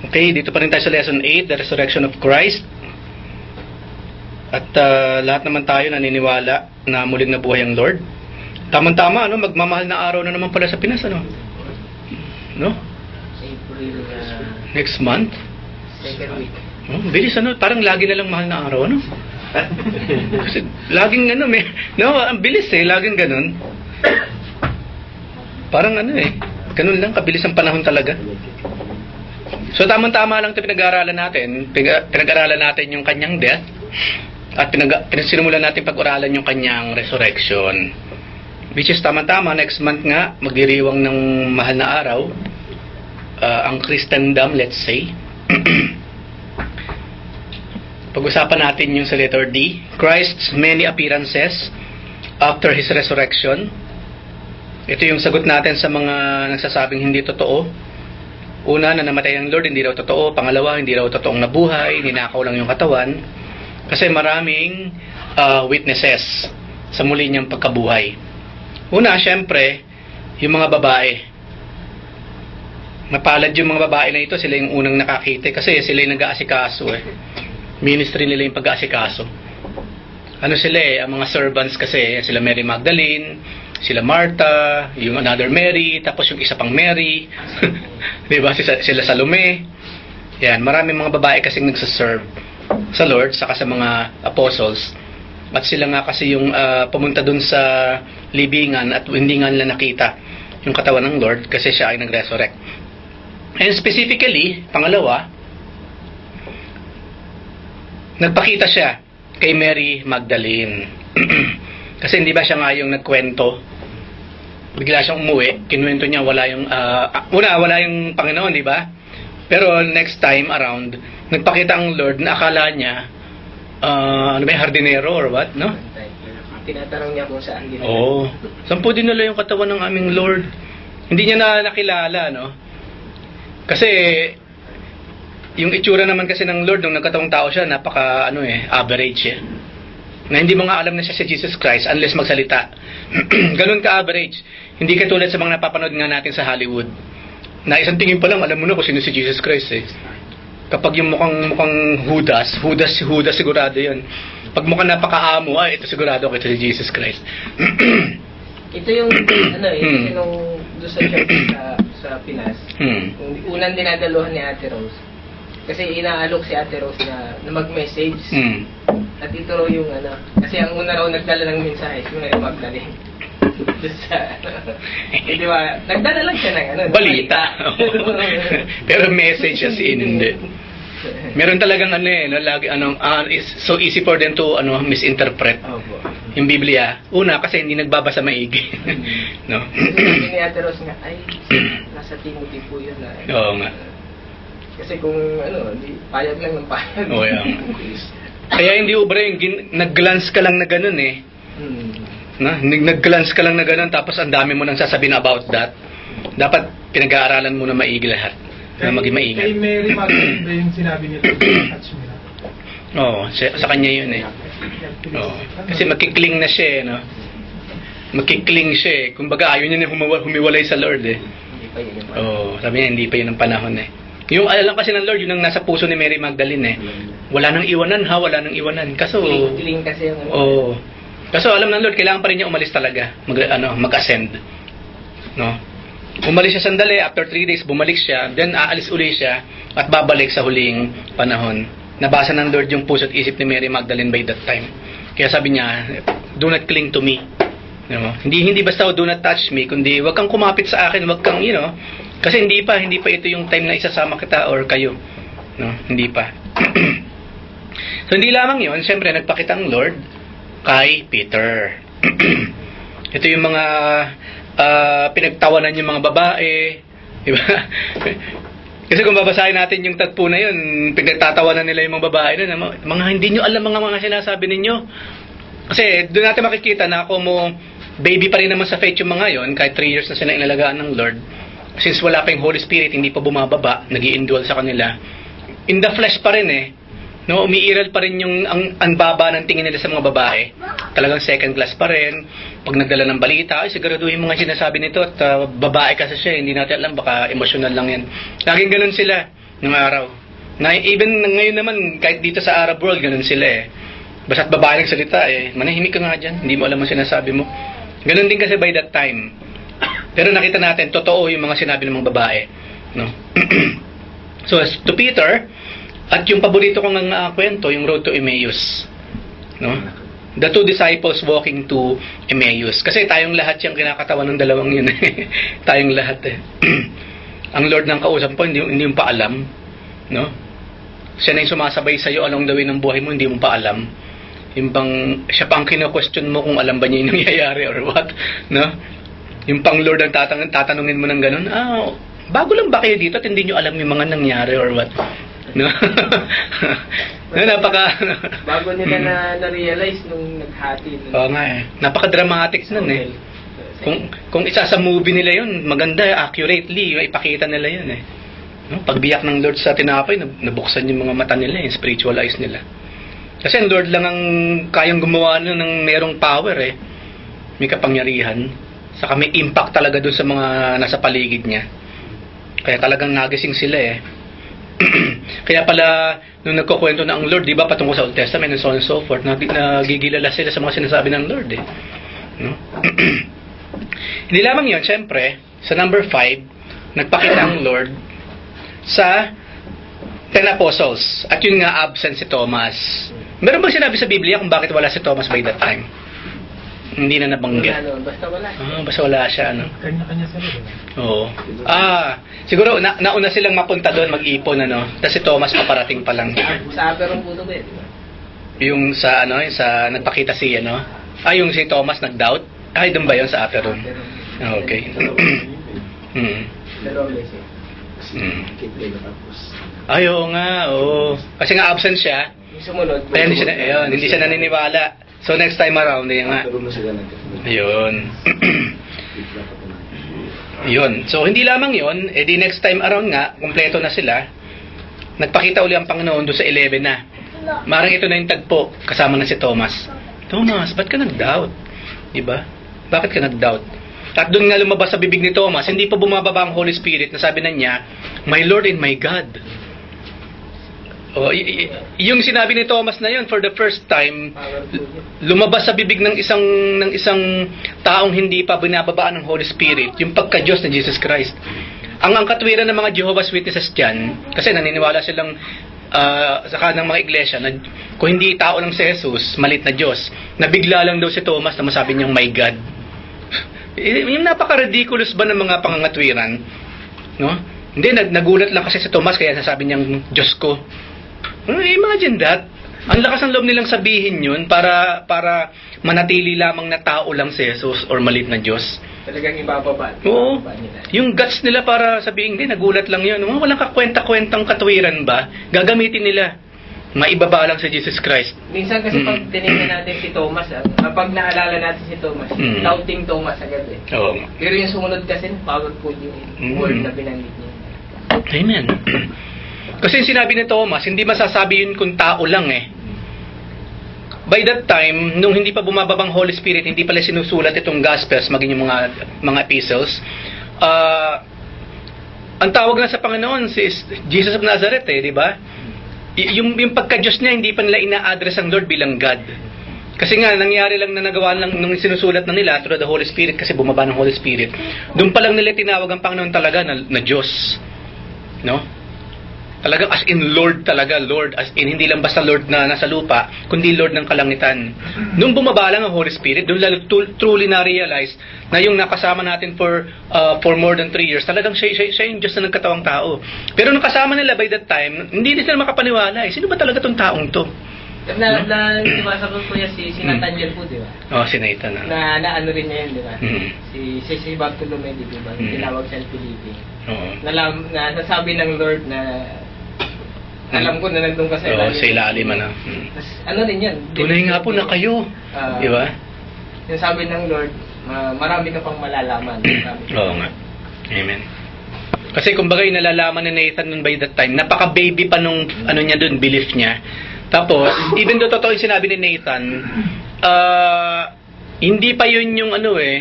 Okay, dito pa rin tayo sa lesson 8, the resurrection of Christ. At lahat naman tayo naniniwala na muling nabuhay ang Lord. Tama-tama, ano, magmamahal na araw na naman pala sa Pinas, ano? No? April Next month? second week. Oh, bilis, ano? Parang lagi na lang mahal na araw, ano? Kasi laging ano, ang bilis laging ganun. Parang ano ganun lang, kabilis ang panahon talaga. So tamang-tama lang ito pinag-aaralan natin. Pinag-aaralan natin yung kanyang death at sinumulan natin pag-aralan yung kanyang resurrection. Which is tama-tama, next month nga, magdiriwang ng mahal na araw, ang Christendom, let's say. Pag-usapan natin yung sa letter D, Christ's many appearances after His resurrection. Ito yung sagot natin sa mga nagsasabing hindi totoo. Una, na namatay ang Lord, hindi raw totoo. Pangalawa, hindi raw totoong nabuhay, ninakaw lang yung katawan. Kasi maraming witnesses sa muli niyang pagkabuhay. Una, syempre, yung mga babae. Mapalad yung mga babae na ito, sila yung unang nakakita kasi sila yung nag-aasikaso Ministry nila yung pag-aasikaso. Ano sila ang mga servants kasi, sila Mary Magdalene, sila Martha, yung another Mary, tapos yung isa pang Mary. Diba? Sila Salome. Yan, maraming mga babae kasing nagsaserve sa Lord, saka sa mga apostles. At sila nga kasi yung pumunta dun sa libingan at hindi nga nila nakita yung katawan ng Lord kasi siya ay nag-resurrect. And specifically, pangalawa, nagpakita siya kay Mary Magdalene. Kasi hindi ba siya nga yung nagkwento? Bigla siyang umuwi, kinuwento niya wala yung wala yung Panginoon, di ba? Pero next time around, nagpakita ang Lord na akala niya hardinero or what, no? Tinatanong niya kung saan dinala. Oo. Saan po dinala yung katawan ng aming Lord? Hindi niya na nakilala, no? Kasi yung itsura naman kasi ng Lord nung nagkatawang tao siya, napaka average na hindi mo nga alam na siya si Jesus Christ unless magsalita. Ganun ka-average. Hindi katulad sa mga napapanood nga natin sa Hollywood. Na isang tingin pa lang, alam mo na kung sino si Jesus Christ Kapag yung mukhang Judas sigurado yun. Pag mukhang napakaamo, ito sigurado ito si Jesus Christ. Ito yung, kasi nung doon sa church sa Pinas, yung unang dinadaluhan ni Ate Rose, kasi inaalok si Ate Rose na mag-message. At ito raw yung kasi ang una raw nagdala ng mensahe, yung Mary Magdalene. Di ba? Nagdala lang siya ng balita. Pero message as in, hindi. Meron talagang lagi it's so easy for them to misinterpret. Yung Biblia. Una, kasi hindi nagbabasa maigi. No? Kasi ni Ate Rose nga, nasa Timothy po yun na. Oo nga. Kasi kung payag lang ng payag. Oo, kaya hindi ubra yung nag-glance ka lang na ganun nag-glance ka lang na ganun tapos ang dami mo nang sasabihin about that. Dapat pinag-aaralan mo na maigi lahat. Na maging maingat. Kay Mary Magdalene ba yung sinabi niya touch me na? Oo, sa kanya yun Oo. Kasi magkikling na siya Magkikling siya Kumbaga ayaw niya na humiwalay sa Lord Hindi pa yun yung Oo, sabi niya hindi pa yun ang panahon Yung alam kasi ng Lord, yun ang nasa puso ni Mary Magdalene Wala nang iwanan wala nang iwanan. Kaso Cling kasi yung Kaso alam ng Lord, kailangan pa rin niya umalis talaga. Mag-ascend. No? Umalis siya sandali, after 3 days bumalik siya, then aalis uli siya at babalik sa huling panahon. Nabasa ng Lord yung puso at isip ni Mary Magdalene by that time. Kaya sabi niya, do not cling to me. Hindi basta do not touch me, kundi wag kang kumapit sa akin, wag kang kasi hindi pa ito yung time na isasama kita or kayo. No, hindi pa. So hindi lamang 'yon, siyempre nagpakita ang Lord kay Peter. Ito yung mga pinagtawanan yung mga babae, di ba? Kasi kung babasahin natin yung tagpo na yun, pinagtatawanan nila yung mga babae na mga hindi nyo alam mga sinasabi ninyo. Kasi doon natin makikita na como baby pa rin naman sa faith yung mga yon, kahit 3 years na sila inalagaan ng Lord. Since wala pa yung Holy Spirit, hindi pa bumababa, nag-i-indwell sa kanila. In the flesh pa rin No, umiiral pa rin yung ang baba ng tingin nila sa mga babae. Talagang second class pa rin. Pag nagdala ng balita, siguraduhin mo nga sinasabi nito at babae kasi siya, hindi natin alam, baka emotional lang yan. Laging ganun sila. Nung araw. Na even ngayon naman, kahit dito sa Arab world, ganun sila eh. Basta't babae nagsalita eh, manahimik ka nga dyan, hindi mo alam ang sinasabi mo. Ganun din kasi by that time. Pero nakita natin, totoo yung mga sinabi ng mga babae. No? So, to Peter, at yung paborito kong kwento, yung Road to Emmaus. No? The two disciples walking to Emmaus. Kasi tayong lahat yung kinakatawan ng dalawang yun. Tayong lahat eh. Ang Lord ng kausap po, hindi mo pa alam. No? Siya na yung sumasabay sa'yo along the way ng buhay mo, hindi mo pa alam. Yung pang, siya pang kino-question mo kung alam ba niya yung nangyayari or what. No? Yung pang Lord ang tatanungin mo ng ganun, bago lang ba kayo dito at hindi nyo alam yung mga nangyari or what? No? No, napaka... Bago nila na-realize nung naghati. Oo nga eh. Napaka-dramatic nun eh. Kung isa sa movie nila yun, maganda, accurately, ipakita nila yun eh. No? Pagbiyak ng Lord sa tinapay, nabuksan yung mga mata nila, yung spiritual eyes nila. Kasi ang Lord lang ang kayang gumawa nun ng merong power eh. May kapangyarihan. Saka may impact talaga dun sa mga nasa paligid niya. Kaya talagang nagising sila eh. Kaya pala, nung nagkukwento na ang Lord, di ba, patungkol sa Old Testament and so on and so forth, nagigilala sila sa mga sinasabi ng Lord eh. No? Hindi lamang yun, syempre, sa number 5, nagpakita ang Lord sa 10 apostles. At yun nga, absent si Thomas. Meron bang sinabi sa Biblia kung bakit wala si Thomas by that time? Hindi na nabanggit. Basta wala. Basta wala siya, ano? Kanya-kanya sila. Oo. Siguro, nauna silang mapunta doon, mag-ipon, ano? Tapos si Thomas paparating pa lang. Sa Aperon po ito ba di ba? Yung sa, sa nagpakita si, yung si Thomas nag-doubt? Ay, doon ba yun sa Aperon? Okay. Dalawang beses. Ay, oo nga, oo. Kasi nga absent siya. Yung sumunod. Kaya hindi siya naniniwala. So next time around, yun nga. Ayun. Yun. So hindi lamang yun, di next time around nga, kumpleto na sila. Nagpakita uli ang Panginoon doon sa 11 na. Marang ito na yung tagpo, kasama na si Thomas. Thomas, ba't ka nag-doubt? Diba? Bakit ka nag-doubt? At doon nga lumabas sa bibig ni Thomas, hindi pa bumababa ang Holy Spirit na sabi na niya, My Lord and my God. Yung sinabi ni Thomas na yun, for the first time, lumabas sa bibig ng isang taong hindi pa binababaan ng Holy Spirit, yung pagka-Diyos na Jesus Christ. Ang katwiran ng mga Jehovah's Witnesses dyan, kasi naniniwala silang sa kanang mga iglesia na kung hindi tao lang si Jesus, malit na Diyos, nabigla lang daw si Thomas na masabi niyang my God. Yung napaka-ridiculous ba ng mga pangangatwiran? No? Hindi, nagulat lang kasi si Thomas kaya nasabi niyang Diyos ko. Imagine that. Ang lakas ng loob nilang sabihin yun para manatili lamang na tao lang si Jesus or malit na Diyos. Talagang ibababa. Oo. Yung guts nila para sabihin, hindi, nagulat lang yun. Walang kakwenta-kwentang katwiran ba? Gagamitin nila. Maibaba lang sa Jesus Christ. Minsan kasi pag tinignan natin si Thomas, pag naalala natin si Thomas, doubting Thomas agad eh. Oo. Pero yung sumunod kasi, powerful yung word na binanggit niya. Amen. Kasi yung sinabi ni Thomas, hindi masasabi yun kung tao lang eh. By that time, nung hindi pa bumababang Holy Spirit, hindi pala sinusulat itong Gospels, maging yung mga epistles, ang tawag na sa Panginoon si Jesus of Nazareth eh, di ba? Yung pagka-Diyos niya, hindi pa nila ina-address ang Lord bilang God. Kasi nga, nangyari lang na nagawa lang nung sinusulat na nila through the Holy Spirit kasi bumaba ng Holy Spirit. Doon pa lang nila tinawag ang Panginoon talaga na Diyos. No? Talagang as in Lord talaga, Lord as in, hindi lang basta Lord na nasa lupa, kundi Lord ng kalangitan. Nung bumaba lang ang Holy Spirit, doon lalo truly na-realize na yung nakasama natin for more than 3 years, talagang siya yung Diyos na nagkatawang tao. Pero nung kasama nila by that time, hindi din sila makapaniwala eh. Sino ba talaga tong taong to? Nabasa ko po yan si Nathaniel po, di ba? Si Nathan. Na ano rin niya yun, di ba? Si Bartolome, di ba? Tinawag siya ng Filipe. Nasabi ng Lord na alam ko na nandun ka sa ilalim. Sa ilalim, Tapos, ano rin yan? Tunay nga po na kayo. Di ba? Yung sabi ng Lord, marami ka pang malalaman. Oo nga. Amen. Kasi kumbaga yung nalalaman ni Nathan nun by that time, napaka-baby pa nung niya dun, belief niya. Tapos, even though totoo yung sinabi ni Nathan, hindi pa yun yung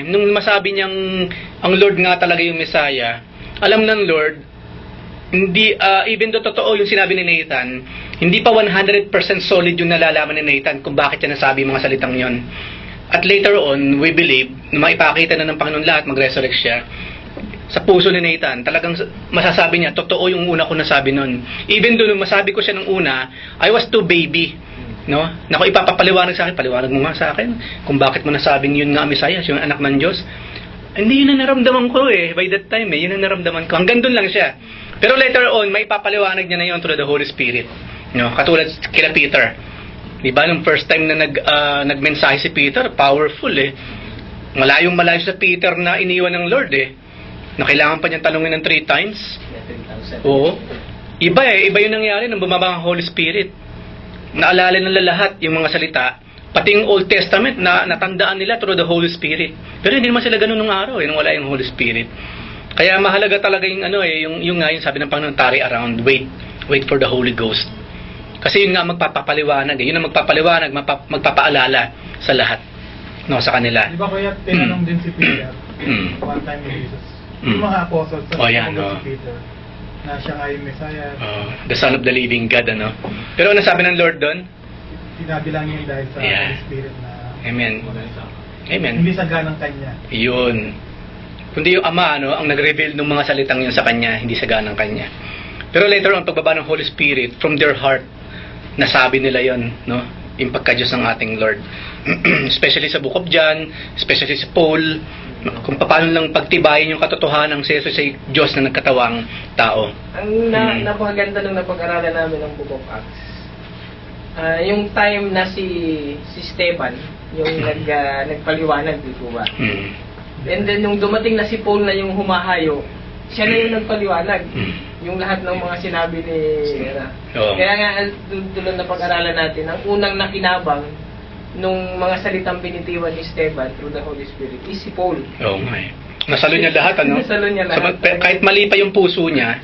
nung masabi niyang ang Lord nga talaga yung Messiah, alam ng Lord, hindi, even though totoo yung sinabi ni Nathan, hindi pa 100% solid yung nalalaman ni Nathan kung bakit siya nasabi yung mga salitang yon. At later on, we believe na maipakita na ng Panginoon lahat, mag-resurrect siya. Sa puso ni Nathan, talagang masasabi niya, totoo yung una ko nasabi nun. Even though nung masabi ko siya nung una, I was too baby. No? Naku, ipapapaliwanag sa akin, paliwanag mo nga sa akin kung bakit mo nasabing yun nga Mesias, yung anak ng Diyos. Hindi yun ang naramdaman ko by that time yun ang naramdaman ko. Hanggang doon lang siya. Pero later on, may ipapaliwanag niya na yun through the Holy Spirit. No? Katulad kila Peter. Diba, nung first time na nagmensahe si Peter, powerful Malayong malayo sa Peter na iniwan ng Lord na kailangan pa niyang talungin ng 3 times. Oo. Iba yung nangyari nung bumaba ang Holy Spirit. Naalala nila lahat yung mga salita, pati yung Old Testament na natandaan nila through the Holy Spirit. Pero hindi naman sila ganun nung araw nung wala yung Holy Spirit. Kaya mahalaga talaga yung yung sabi ng Panginoon, tarry around, wait for the Holy Ghost. Kasi yun nga magpapaliwanag, yun ang magpapaliwanag, magpapaalala sa lahat, no, sa kanila. Di ba kaya tinanong din si Peter, one time ni Jesus, yung mga apostles sa si Peter, na siya nga yung Messiah. The Son of the Living God, ano. Pero ano sabi ng Lord doon? Sinabi lang yun dahil sa Holy Spirit na Amen. Amen. Hindi sa ganang kanya. Yun. Kundi yung Ama, ang nag-reveal ng mga salitang yun sa Kanya, hindi sa ganang Kanya. Pero later on, pagbaba ng Holy Spirit, from their heart, nasabi nila yon, no? Yung pagka-Diyos ng ating Lord. Especially sa Book of John, especially sa Paul, kung paano lang pagtibayin yung katotohanan ng si Jesus ay Diyos na nagkatawang tao. Ang napakaganda nung napag-aralan namin ng Book of Acts. Yung time na si Stephen, yung nagpaliwanag, di po ba? And then nung dumating na si Paul na yung humahayo, siya na yung nagpaliwanag. Yung lahat ng mga sinabi ni Kaya nga, tulad na pag-aralan natin, ang unang nakinabang nung mga salitang binitiwan ni Esteban through the Holy Spirit is si Paul. Oo nga Nasalo niya lahat, ano? Nasalo niya lahat. Kahit mali pa yung puso niya,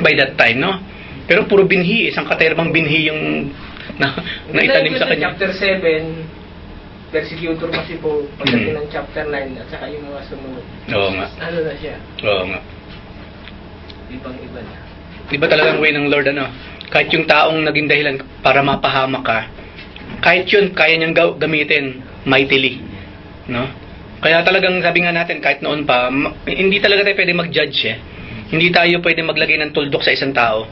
by that time, no? Pero puro binhi, isang katerbang binhi yung naitanim sa kanya. Chapter 7, persecutor pa si Paul. Pagdating ng chapter 9, at saka yung mga sumunod. Oo nga. Ano na siya? Oo nga. Ibang-iba na. Iba talagang way ng Lord, ano? Kahit yung taong naging dahilan para mapahamak ka, kahit yun, kaya niyang gamitin mightily. No? Kaya talagang sabi nga natin, kahit noon pa, hindi talaga tayo pwede mag-judge Hindi tayo pwede maglagay ng tuldok sa isang tao.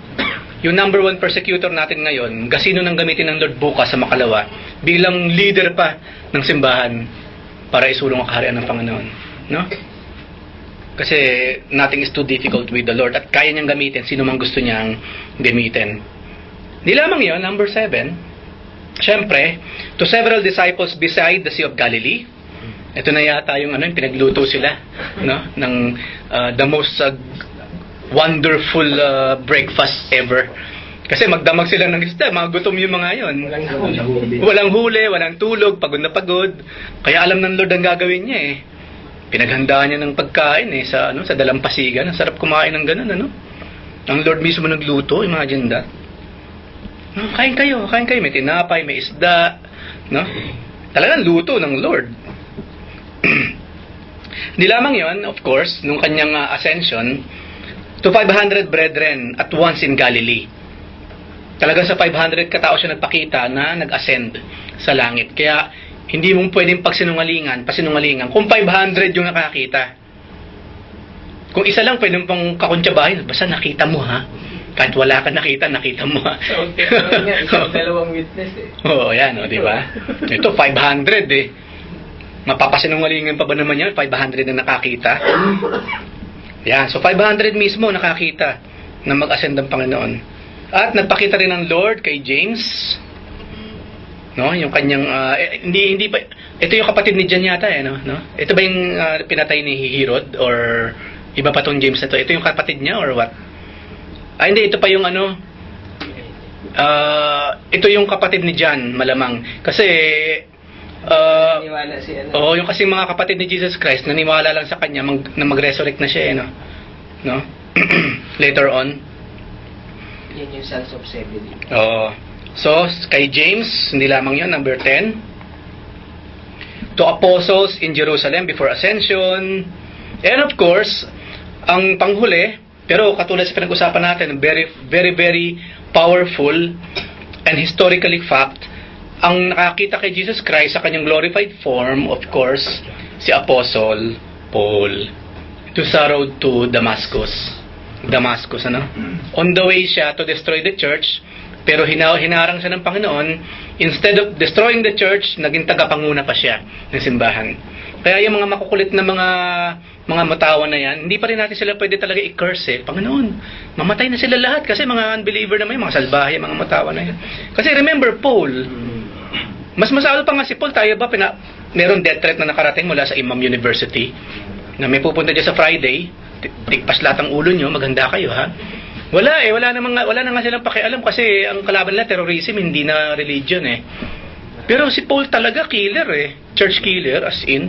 Yung number 1 persecutor natin ngayon, gasino nang gamitin ng Lord bukas sa Makalawa, bilang leader pa ng simbahan para isulong ang kaharian ng Panginoon. No? Kasi nothing is too difficult with the Lord at kaya niyang gamitin sino man gusto niyang gamitin. Di lamang yon, number 7. Siyempre, to several disciples beside the Sea of Galilee. Ito na yata yung yung pinagluto sila, no, ng the most wonderful breakfast ever. Kasi magdamag sila ng isda, mga gutom yung mga yon. Walang huli, walang tulog, pagod na pagod. Kaya alam ng Lord ang gagawin niya Pinaghandaan niya ng pagkain sa dalampasigan. Ang sarap kumain ng ganun, ano? Ang Lord mismo nagluto, imagine that. Kain kayo, may tinapay, may isda, no? Talagang luto ng Lord. Di lamang yon, of course, nung kanyang ascension, to 500 brethren at once in Galilee. Talagang sa 500 katao siya nagpakita na nag-ascend sa langit. Kaya, hindi mo pwedeng pasinungalingan kung 500 yung nakakita. Kung isa lang, pwedeng pang kakuntsabahin, basta nakita mo Kahit wala ka nakita mo So, okay, isang dalawang witness Oo, yan, di ba? Ito, 500 Mapapasinungalingan pa ba naman yan? 500 na nakakita. Yan, so 500 mismo nakakita na mag-ascend ang Panginoon. At nagpakita rin ng Lord kay James, no, yung kanyang hindi pa ito yung kapatid ni John yata no? Ito ba yung pinatay ni Herod or iba pa tong James na to? Ito yung kapatid niya or what? Hindi, ito pa yung ito yung kapatid ni John malamang kasi naniwala si yung kasi mga kapatid ni Jesus Christ naniwala lang sa kanya na mag-resurrect na siya no? Later on. Yan yung sons of Zebedee. So, kay James, hindi lamang yun, number 10. To apostles in Jerusalem before ascension. And of course, ang panghuli, Pero katulad sa pinag-usapan natin, very, very, very powerful and historically fact, ang nakakita kay Jesus Christ sa kanyang glorified form, of course, si Apostle Paul. Ito sa road to Damascus. Ano? On the way siya to destroy the church, pero hinarang siya ng Panginoon. Instead of destroying the church, naging tagapanguna pa siya ng simbahan. Kaya yung mga makukulit na mga matawan na yan, hindi pa rin natin sila pwede talaga i-curse. Panginoon, mamatay na sila lahat kasi mga unbeliever naman, mga salbahe, mga matawan na yan. Kasi remember, Paul, mas masalo pa nga si Paul, tayo ba, meron death threat na nakarating mula sa Imam University, na may pupunta dyan sa Friday, tigpas lahat ang ulo nyo, maganda kayo, ha? Wala na nga silang pakialam kasi ang kalaban nila, terrorism, hindi na religion, eh. Pero si Paul talaga, killer, eh. Church killer, as in,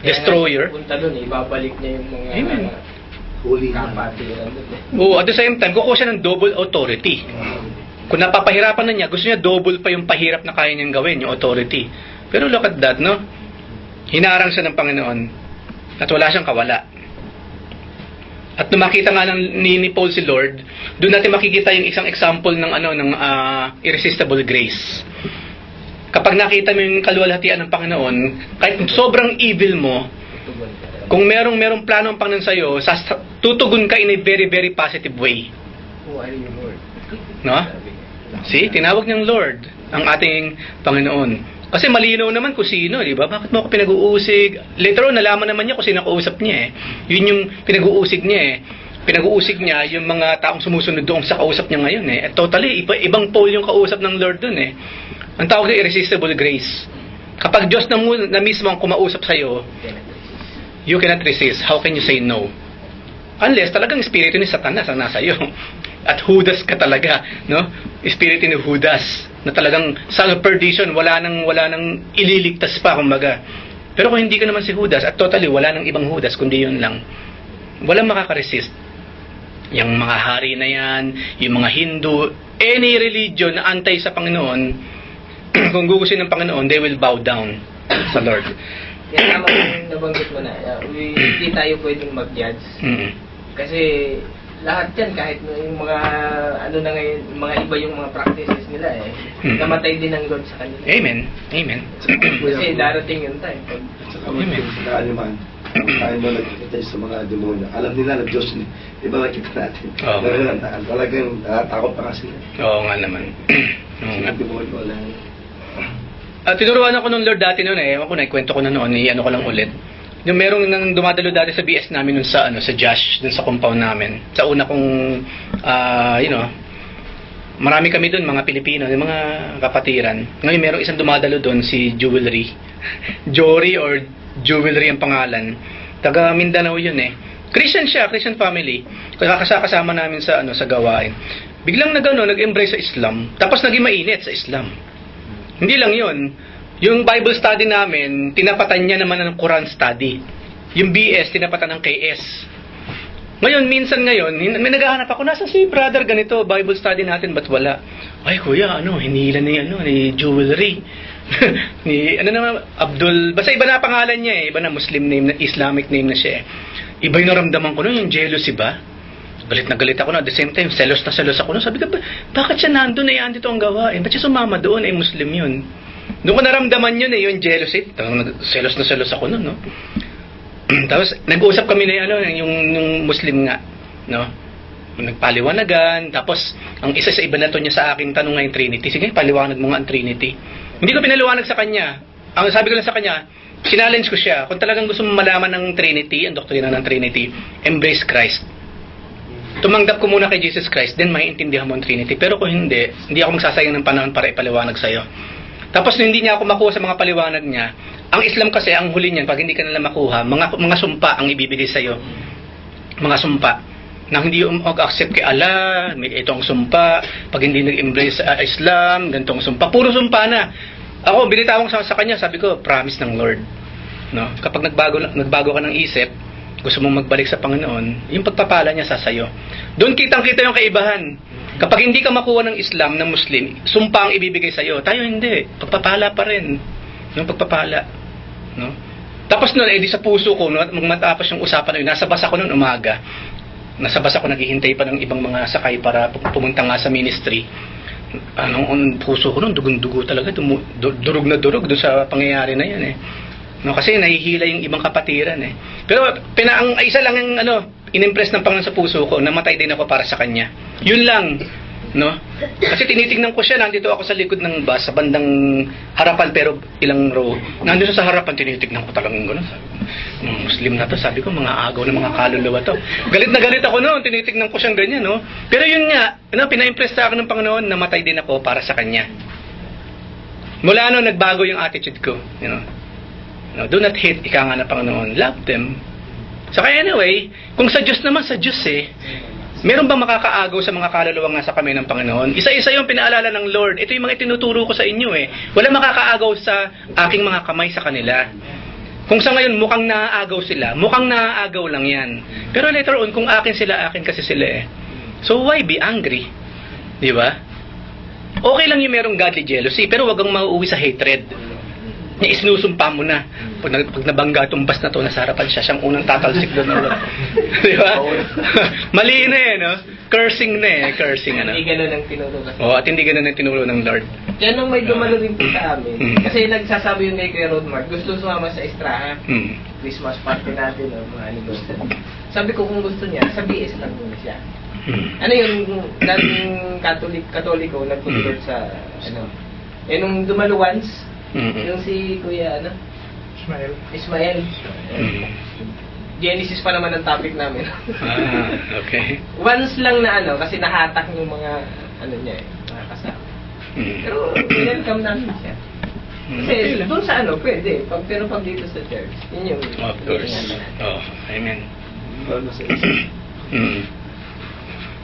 destroyer. Punta doon, ibabalik niya yung mga Amen. Huli na. kapatiran doon. Oo, at the same time, kukuha siya ng double authority. Kung napapahirapan na niya, gusto niya double pa yung pahirap na kaya niyang gawin, yung authority. Pero look at that, no? Hinarang siya ng Panginoon at wala siyang kawala. At nung makita nga ni Paul si Lord, doon natin makikita yung isang example ng irresistible grace. Kapag nakita mo yung kaluwalhatian ng Panginoon, kahit sobrang evil mo, kung merong plano ang Panginoon sa'yo, tutugon ka in a very, very positive way. Who are you, Lord? No? See, tinawag niyang Lord ang ating Panginoon. Kasi malinaw naman kung sino, di ba? Bakit mo ako pinag-uusig? Later on, nalaman naman niya kung sino kausap niya, eh. Yun yung pinag-uusig niya, eh. Pinag-uusig niya yung mga taong sumusunod doon sa kausap niya ngayon, eh. At totally, ibang Paul yung kausap ng Lord doon, eh. Ang tawag na irresistible grace. Kapag Diyos na mismo ang kumausap sa'yo, you cannot resist. How can you say no? Unless talagang espiritu ni Satanas ang nasa iyo. At Judas ka talaga, no? Espiritu ni Judas na talagang son of perdition, wala nang ililigtas pa, kumbaga. Pero kung hindi ka naman si Judas, at totally wala nang ibang Judas kundi yun lang, walang makaka-resist. Yung mga hari na yan, yung mga Hindu, any religion na antay sa Panginoon, kung gugusin ng Panginoon, they will bow down sa Lord. Kaya tama yung nabanggit mo na, hindi tayo pwedeng mag-judge. Kasi lahat yan, kahit yung mga na ngayon, mga iba yung mga practices nila, eh. Namatay din ang God sa kanila. Amen. Amen. Kasi darating yung time. Amen. Sa kaliman, tayo mo nagkikita sa mga demonyo. Alam nila na Diyos ni. Iba nakita natin. Oo. Talagang takot pa kasi. Oo nga naman. Oo nga. Mga demonyo wala. Tinuruan ako nung Lord dati noon, eh. Ewan ko na, ikwento ko na noon, ko lang ulit. Yung merong nang dumadalo dati sa BS namin nun sa Josh, dun sa compound namin. Sa una kong marami kami dun, mga Pilipino, yung mga kapatiran. Ngayon merong isang dumadalo dun, si Jewelry. Jory or Jewelry ang pangalan. Taga Mindanao yun, eh. Christian siya, Christian family. Kasama namin sa gawain. Biglang nag-embrace sa Islam, tapos naging mainit sa Islam. Hindi lang yun. Yung Bible study namin, tinapatan niya naman ng Quran study. Yung BS, tinapatan ng KS. Ngayon, may naghahanap ako, nasa si brother ganito, Bible study natin, ba't wala? Ay, kuya, hinila ni Jewelry. ni Abdul, basta iba na pangalan niya, eh. Iba na Muslim name, Islamic name na siya, eh. Iba yung naramdaman ko yung jealousy ba? Galit na galit ako na, at the same time, selos na selos ako. Sabi ko, bakit siya nandun, eh, andito ang gawain? Ba't siya sumama doon, eh, Muslim yun? Doon ko naramdaman yun, eh, yung jealousy. Selos na selos ako nun, no? Tapos, nag-uusap kami na yung Muslim nga, no? Nagpaliwanagan, tapos, ang isa sa iba na to niya sa aking tanong nga yung Trinity. Sige, paliwanag mo nga ang Trinity. Hindi ko pinaliwanag sa kanya. Ang sabi ko lang sa kanya, sinallenge ko siya. Kung talagang gusto mo malaman ng Trinity, ang doktrina ng Trinity, embrace Christ. Tumanggap ko muna kay Jesus Christ, then maiintindihan mo ang Trinity. Pero kung hindi ako magsasayang ng panahon para ipaliwanag sa'yo. Tapos hindi niya ako makuha sa mga paliwanag niya. Ang Islam kasi, ang huli niyan, pag hindi ka nila makuha, mga sumpa ang ibibigay sa'yo. Mga sumpa. Na hindi mag-accept kay Allah, ito ang sumpa. Pag hindi nag-embrace sa Islam, ganito ang sumpa. Puro sumpa na. Ako, binitawang sa kanya, sabi ko, promise ng Lord. No? Kapag nagbago ka ng isip, gusto mong magbalik sa Panginoon, yung pagpapala niya sa sayo. Doon kitang-kita yung kaibahan. Kapag hindi ka makuha ng Islam, ng Muslim, sumpa ang ibibigay sa'yo. Tayo hindi. Pagpapala pa rin. Yung pagpapala. No? Tapos noon, di sa puso ko, no, matapos yung usapan na yun, nasa basa ko noon umaga. nasa bus ako, naghihintay pa ng ibang mga sakay para pumunta nga sa ministry. Ang puso ko nun, dugung-dugo talaga, durog na durog doon sa pangyayari na yan eh. No, kasi nahihila yung ibang kapatiran eh. Pero ang isa lang ang inimpress ng Panginoon sa puso ko, namatay din ako para sa kanya. Yun lang, no? Kasi tinitingnan ko siya, nandito ako sa likod ng bus, sa bandang harapan pero ilang row. Nandito sa harapan, tinitingnan ko talagang gano'n. Muslim na to, sabi ko, mga agaw na mga kaluluwa to. Galit na galit ako noon, tinitingnan ko siyang ganyan, no? Pero yun nga, pina-impress sa akin ng Panginoon, namatay din ako para sa kanya. Mula noon, nagbago yung attitude ko, you know. No, do not hate, ika nga ng Panginoon. Love them. So kaya anyway, kung sa Diyos naman, sa Diyos eh, meron bang makakaagaw sa mga kaluluwang nasa kami ng Panginoon? Isa-isa yung pinaalala ng Lord. Ito yung mga itinuturo ko sa inyo eh. Wala makakaagaw sa aking mga kamay sa kanila. Kung sa ngayon mukhang naaagaw sila, mukhang naaagaw lang yan. Pero later on, kung akin sila, akin kasi sila eh. So why be angry? Di ba? Okay lang yung merong godly jealousy, pero wag kang mauuwi sa hatred. Niya isinusumpa mo na. Pag nabangga itong bus na to, nasa harapan siya, siyang unang tatalsik doon. Di ba? Mali na eh, no? Cursing na eh, cursing ano. Hindi ganun ang tinuro kasi. At hindi ganun ang tinuro ng Lord. Kaya nung may dumalo rin po sa amin, kasi nagsasabi yung kay Kuya Rodmark, gusto sumama sa Estraha. Christmas party natin, mga anniversary. Sabi ko kung gusto niya, sa BS lang muna siya. Ano yung dating Katoliko, nag-convert sa, nung dumalo once, yung si Kuya, Ismael. Genesis pa naman ang topic namin. Okay. Once lang na kasi nahatak yung mga, niya mga kasama. Pero, welcome namin siya. Kasi, doon sa pwede. Pero pag dito sa church, yun yung... Of course. Amen.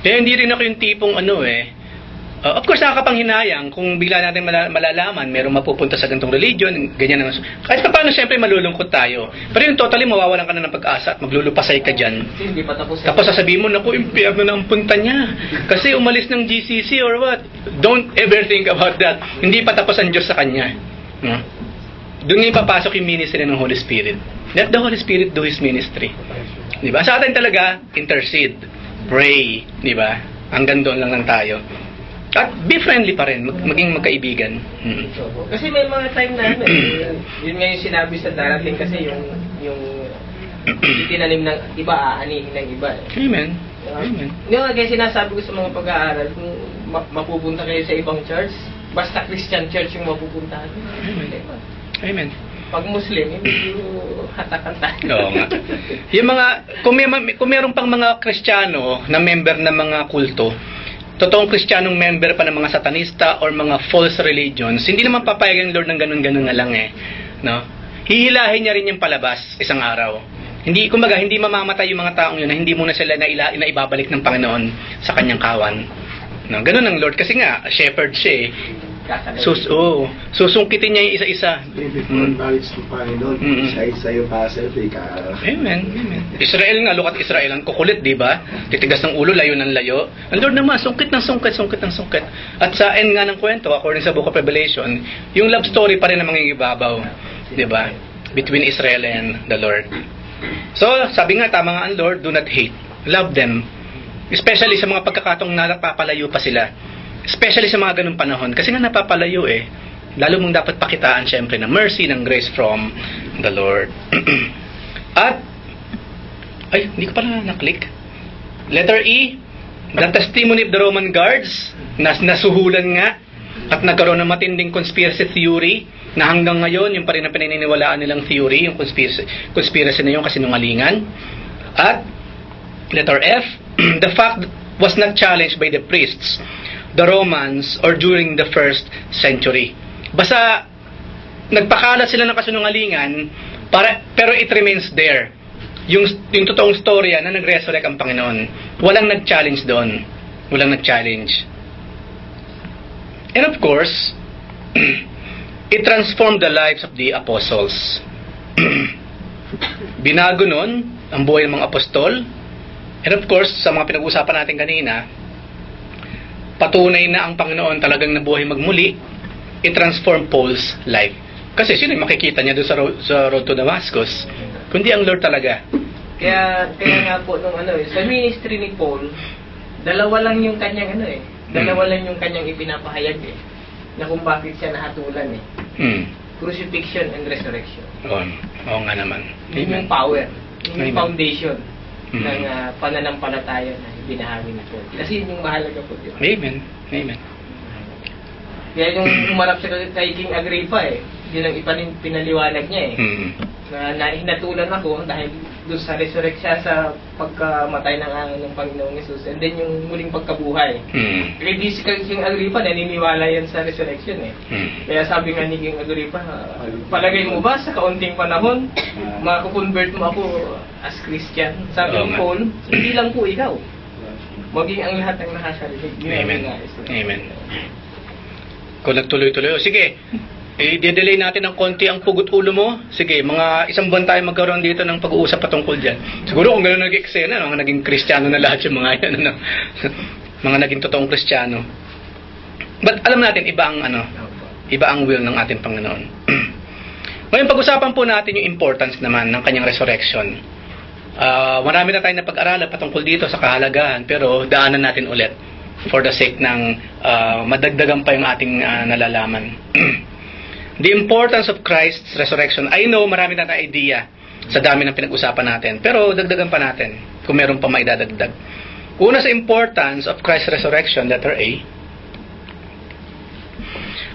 Kaya hindi rin ako yung tipong of course, nakakapanghinayang kung bigla natin malalaman, merong mapupunta sa ganitong religion, ganyan naman. Kahit pa paano, siyempre, malulungkot tayo. Pero yung totally, mawawalan ka na ng pag-asa at maglulupasay ka dyan. Hindi pa tapos. Tapos sasabihin mo, naku, impyerno na ang punta niya. Kasi umalis ng GCC or what. Don't ever think about that. Hindi pa tapos ang Diyos sa kanya. No? Doon nga papasok yung ministry ng Holy Spirit. Let the Holy Spirit do His ministry. Diba? Sa atin talaga, intercede. Pray. Diba? Hanggang doon lang tayo. At be friendly pa rin, maging magkaibigan. Kasi may mga time na yun nga yung sinabi sa darating kasi yung itinanim ng iba, aanihin ng iba. Amen. Amen. Yung kaya sinasabi ko sa mga pag-aaral, kung mapupunta kayo sa ibang church, basta Christian church yung mapupuntahan. Amen. Amen. Pag Muslim, hindi yung hatakan tayo. Oo nga. Yung mga, kung meron pang mga Kristiyano na member ng mga kulto, totoong Kristiyanong member pa ng mga satanista or mga false religions, hindi naman papayag ng Lord ng ganun-ganun na lang eh. No? Hihilahin niya rin yung palabas isang araw. Hindi, kumbaga, hindi mamamatay yung mga taong yun na hindi muna sila naibabalik ng Panginoon sa kanyang kawan. No? Ganun ang Lord. Kasi nga, shepherd siya eh. Susungkitin niya yung isa-isa. Before knowledge ng Panginoon, isa-isa yung hassle, Amen. Israel nga, look at Israel, ang kukulit, di ba? Titigas ng ulo, layo ng layo. Ang Lord naman, sungkit ng sungkit. At sa end nga ng kwento, according sa Book of Revelation, yung love story pa rin ang mangingibabaw, di ba? Between Israel and the Lord. So, sabi nga, tama nga ang Lord, do not hate. Love them. Especially sa mga pagkakataong napapalayo pa sila. Especially sa mga ganung panahon. Kasi nga napapalayo eh. Lalo mong dapat pakitaan syempre ng mercy, ng grace from the Lord. At, hindi ko pala na-click. Letter E, the testimony of the Roman guards, nasuhulan nga, at nagkaroon ng matinding conspiracy theory, na hanggang ngayon, yung pa rin na pinaniniwalaan nilang theory, yung conspiracy na yung kasinungalingan. At, letter F, the fact was not challenged by the priests, the Romans, or during the first century. Basta, nagpakalat sila ng kasinungalingan, pero it remains there. Yung totoong storya na nag-resurrect ang Panginoon. Walang nag-challenge doon. Walang nag-challenge. And of course, it transformed the lives of the apostles. Binago nun ang buhay ng mga apostol. And of course, sa mga pinag-uusapan natin kanina, patunay na ang Panginoon talagang nabuhay magmuli. It transformed Paul's life. Kasi sino yung makikita niya doon sa road to Damascus? Kundi ang Lord talaga. Kaya nga po nung sa ministry ni Paul, dalawa lang yung kanyang dalawa lang yung kanyang ipinapahayag na kung bakit siya nahatulan Crucifixion and resurrection. Oo nga naman. Yun yung power. Yun yung Amen. foundation ng pananampalataya na binahagi ni Paul. Kasi yun yung mahalaga po. Diba? Amen. Amen. Kaya yung umarap sa kay King Agrippa yun ang pinaliwanag niya na hinatulan ako dahil doon sa resurrect siya sa pagkamatay ng Panginoong Yesus and then yung muling pagkabuhay. Kaya di si King Agrippa naniniwala yan sa resurrection Kaya sabi nga ni King Agrippa, palagay mo ba sa kaunting panahon makakonvert mo ako as Christian? Sabi ni Paul, hindi lang po ikaw, maging ang lahat ng nakasarinig. Amen. Amen. Kung nagtuloy-tuloy, sige, i-delay natin ng konti ang pugot ulo mo. Sige, mga isang buwan tayo magkaroon dito ng pag-uusap patungkol dyan. Siguro kung gano'n nag-eksena, mga naging Kristiyano na lahat yung mga yan, mga naging totoong Kristiyano. But alam natin, iba ang will ng ating Panginoon. Ngayon, pag-usapan po natin yung importance naman ng kanyang resurrection. Marami na tayong napag-aralan patungkol dito sa kahalagahan, pero daanan natin ulit for the sake ng madagdagan pa yung ating nalalaman. The importance of Christ's resurrection. I know marami na tayong idea sa dami ng pinag-usapan natin, pero dagdagan pa natin kung meron pa maidadagdag. Una sa importance of Christ's resurrection, letter A.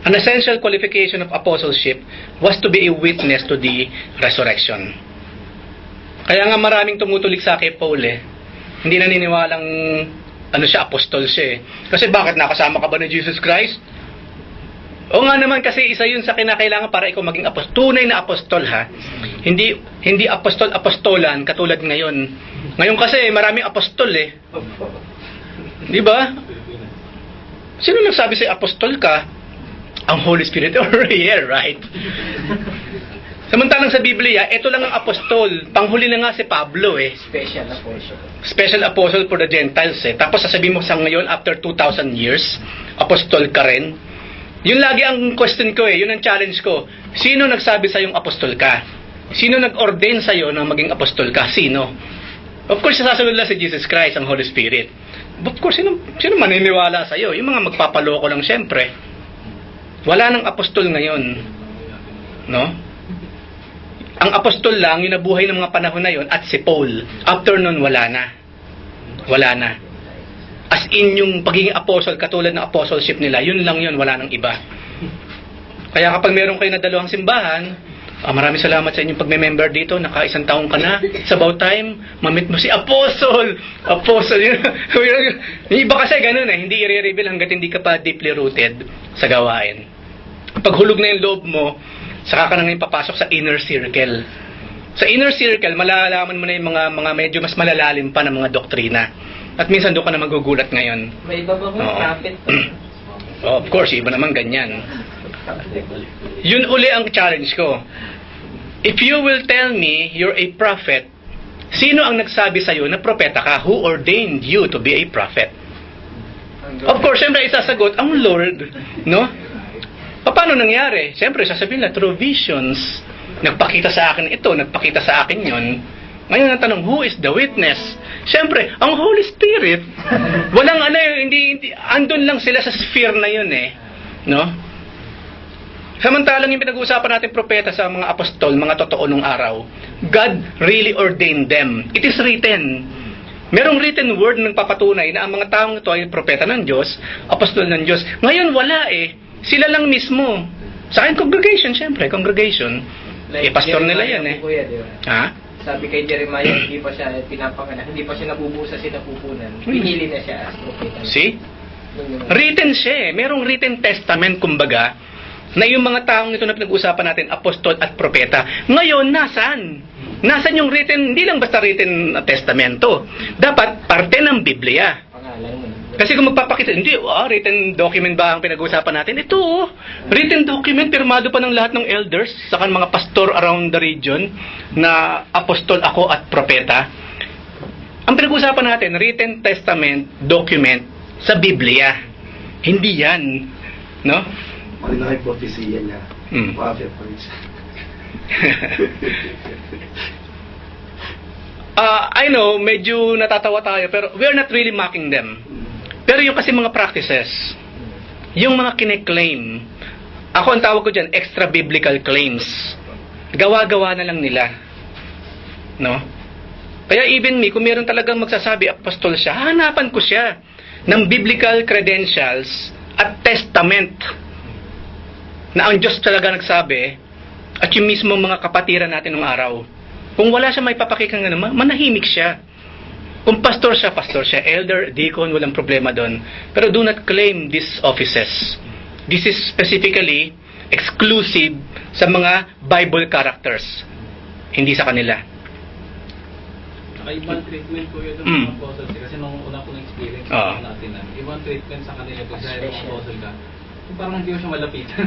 An essential qualification of apostleship was to be a witness to the resurrection. Kaya nga maraming tumutulik sa kay Paul hindi naniniwalang siya, apostol siya Kasi bakit nakasama ka ba ni Jesus Christ? O nga naman kasi isa yun sa kinakailangan para ikaw maging tunay na apostol Hindi apostol-apostolan katulad ngayon. Ngayon kasi maraming apostol Di ba? Sino nagsabi sa apostol ka? Ang Holy Spirit. Yeah, right. Samantalang sa Biblia, ito lang ang apostol. Panghuli na nga si Pablo Special apostle. Special apostle for the Gentiles Tapos sasabihin mo sa ngayon, after 2,000 years, apostol ka rin. Yun lagi ang question ko yun ang challenge ko. Sino nagsabi sa yung apostol ka? Sino nag-ordain sa iyo na maging apostol ka? Sino? Of course, sasabihin lang si Jesus Christ, ang Holy Spirit. Of course, sino maniniwala sa iyo? Yung mga magpapaloko lang syempre. Wala nang apostol ngayon. No? Ang apostol lang, yung nabuhay ng mga panahon na yon at si Paul. After nun, wala na. Wala na. As in, yung pagiging apostle, katulad ng apostleship nila, yun lang yun, wala nang iba. Kaya kapag meron kayo na dalawang simbahan, maraming salamat sa inyong pagme-member dito, naka-1 taong ka na, it's about time, mamit mo si apostle. Apostle, yung iba kasi ganun hindi i-reveal hanggat hindi ka pa deeply rooted sa gawain. Pag hulog na yung loob mo, saka ka na ngayon papasok sa inner circle. Sa inner circle, malalaman mo na yung mga medyo mas malalalim pa ng mga doktrina. At minsan doon ka na magugulat ngayon. May iba ba prophet? Of course, iba naman ganyan. Yun uli ang challenge ko. If you will tell me you're a prophet, sino ang nagsabi sa'yo na propeta ka? Who ordained you to be a prophet? Of course, siyempre isasagot, ang Lord. No? Paano nangyari? Siyempre, sasabihin na, through visions. Nagpakita sa akin ito, nagpakita sa akin yon. Ngayon ang tanong, who is the witness? Siyempre, ang Holy Spirit. Walang hindi andun lang sila sa sphere na yun no? Samantalang yung pinag-uusapan natin propeta sa mga apostol, mga totoo nung araw, God really ordained them. It is written. Merong written word na nagpapatunay na ang mga taong ito ay propeta ng Diyos, apostol ng Diyos. Ngayon wala Sila lang mismo. Sa akin, congregation, siyempre, congregation. Pastor nila yan Ha? Sabi kay Jeremiah, hindi pa siya pinapanganak, hindi pa siya nabubuo sa sinapupunan. Pinili na siya as propeta. See? Written siya Merong written testament, kumbaga, na yung mga taong ito na pinag-usapan natin, apostol at propeta. Ngayon, nasaan? Nasaan yung written, hindi lang basta written testamento. Dapat parte ng Biblia. Pangalan mo. Kasi kung magpapakita, hindi, written document ba ang pinag-usapan natin? Ito, written document, pirmado pa ng lahat ng elders, saka mga pastor around the region, na apostol ako at propeta. Ang pinag-usapan natin, written testament document sa Biblia. Hindi yan. No? Malinaw yung propesya niya. Prophet pa rin siya. I know, medyo natatawa tayo, pero we are not really mocking them. Pero yung kasi mga practices, yung mga kine-claim, ako ang tawag ko dyan, extra biblical claims. Gawa-gawa na lang nila. No? Kaya even me, kung meron talagang magsasabi, apostol siya, hanapan ko siya ng biblical credentials at testament na ang Diyos talaga nagsabi at yung mismo mga kapatiran natin ng araw. Kung wala siya may papakikang naman, manahimik siya. Kung pastor siya, elder, deacon, walang problema doon. Pero do not claim these offices. This is specifically exclusive sa mga Bible characters. Hindi sa kanila. Ibang treatment ko yun ng mga apostles kasi nung una ko na-experience natin na ibang treatment sa kanila kung sa mga apostle ka yung parang hindi ko siya malapitan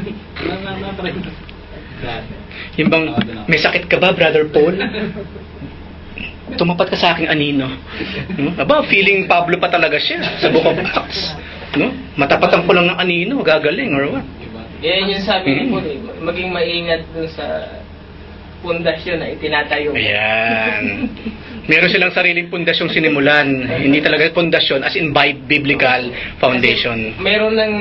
na-try na yung bang may sakit ka ba, Brother Paul? Tumapat ka sa aking anino. Aba, feeling Pablo pa talaga siya sa Book of Acts. No? Matapatan ko lang ng anino, gagaling or what? Yan yung sabi ni Paul, maging maingat dun sa pundasyon na itinatayo. Ayan. Meron silang sariling pundasyong sinimulan. Hindi talaga pundasyon as in biblical foundation. Kasi meron ng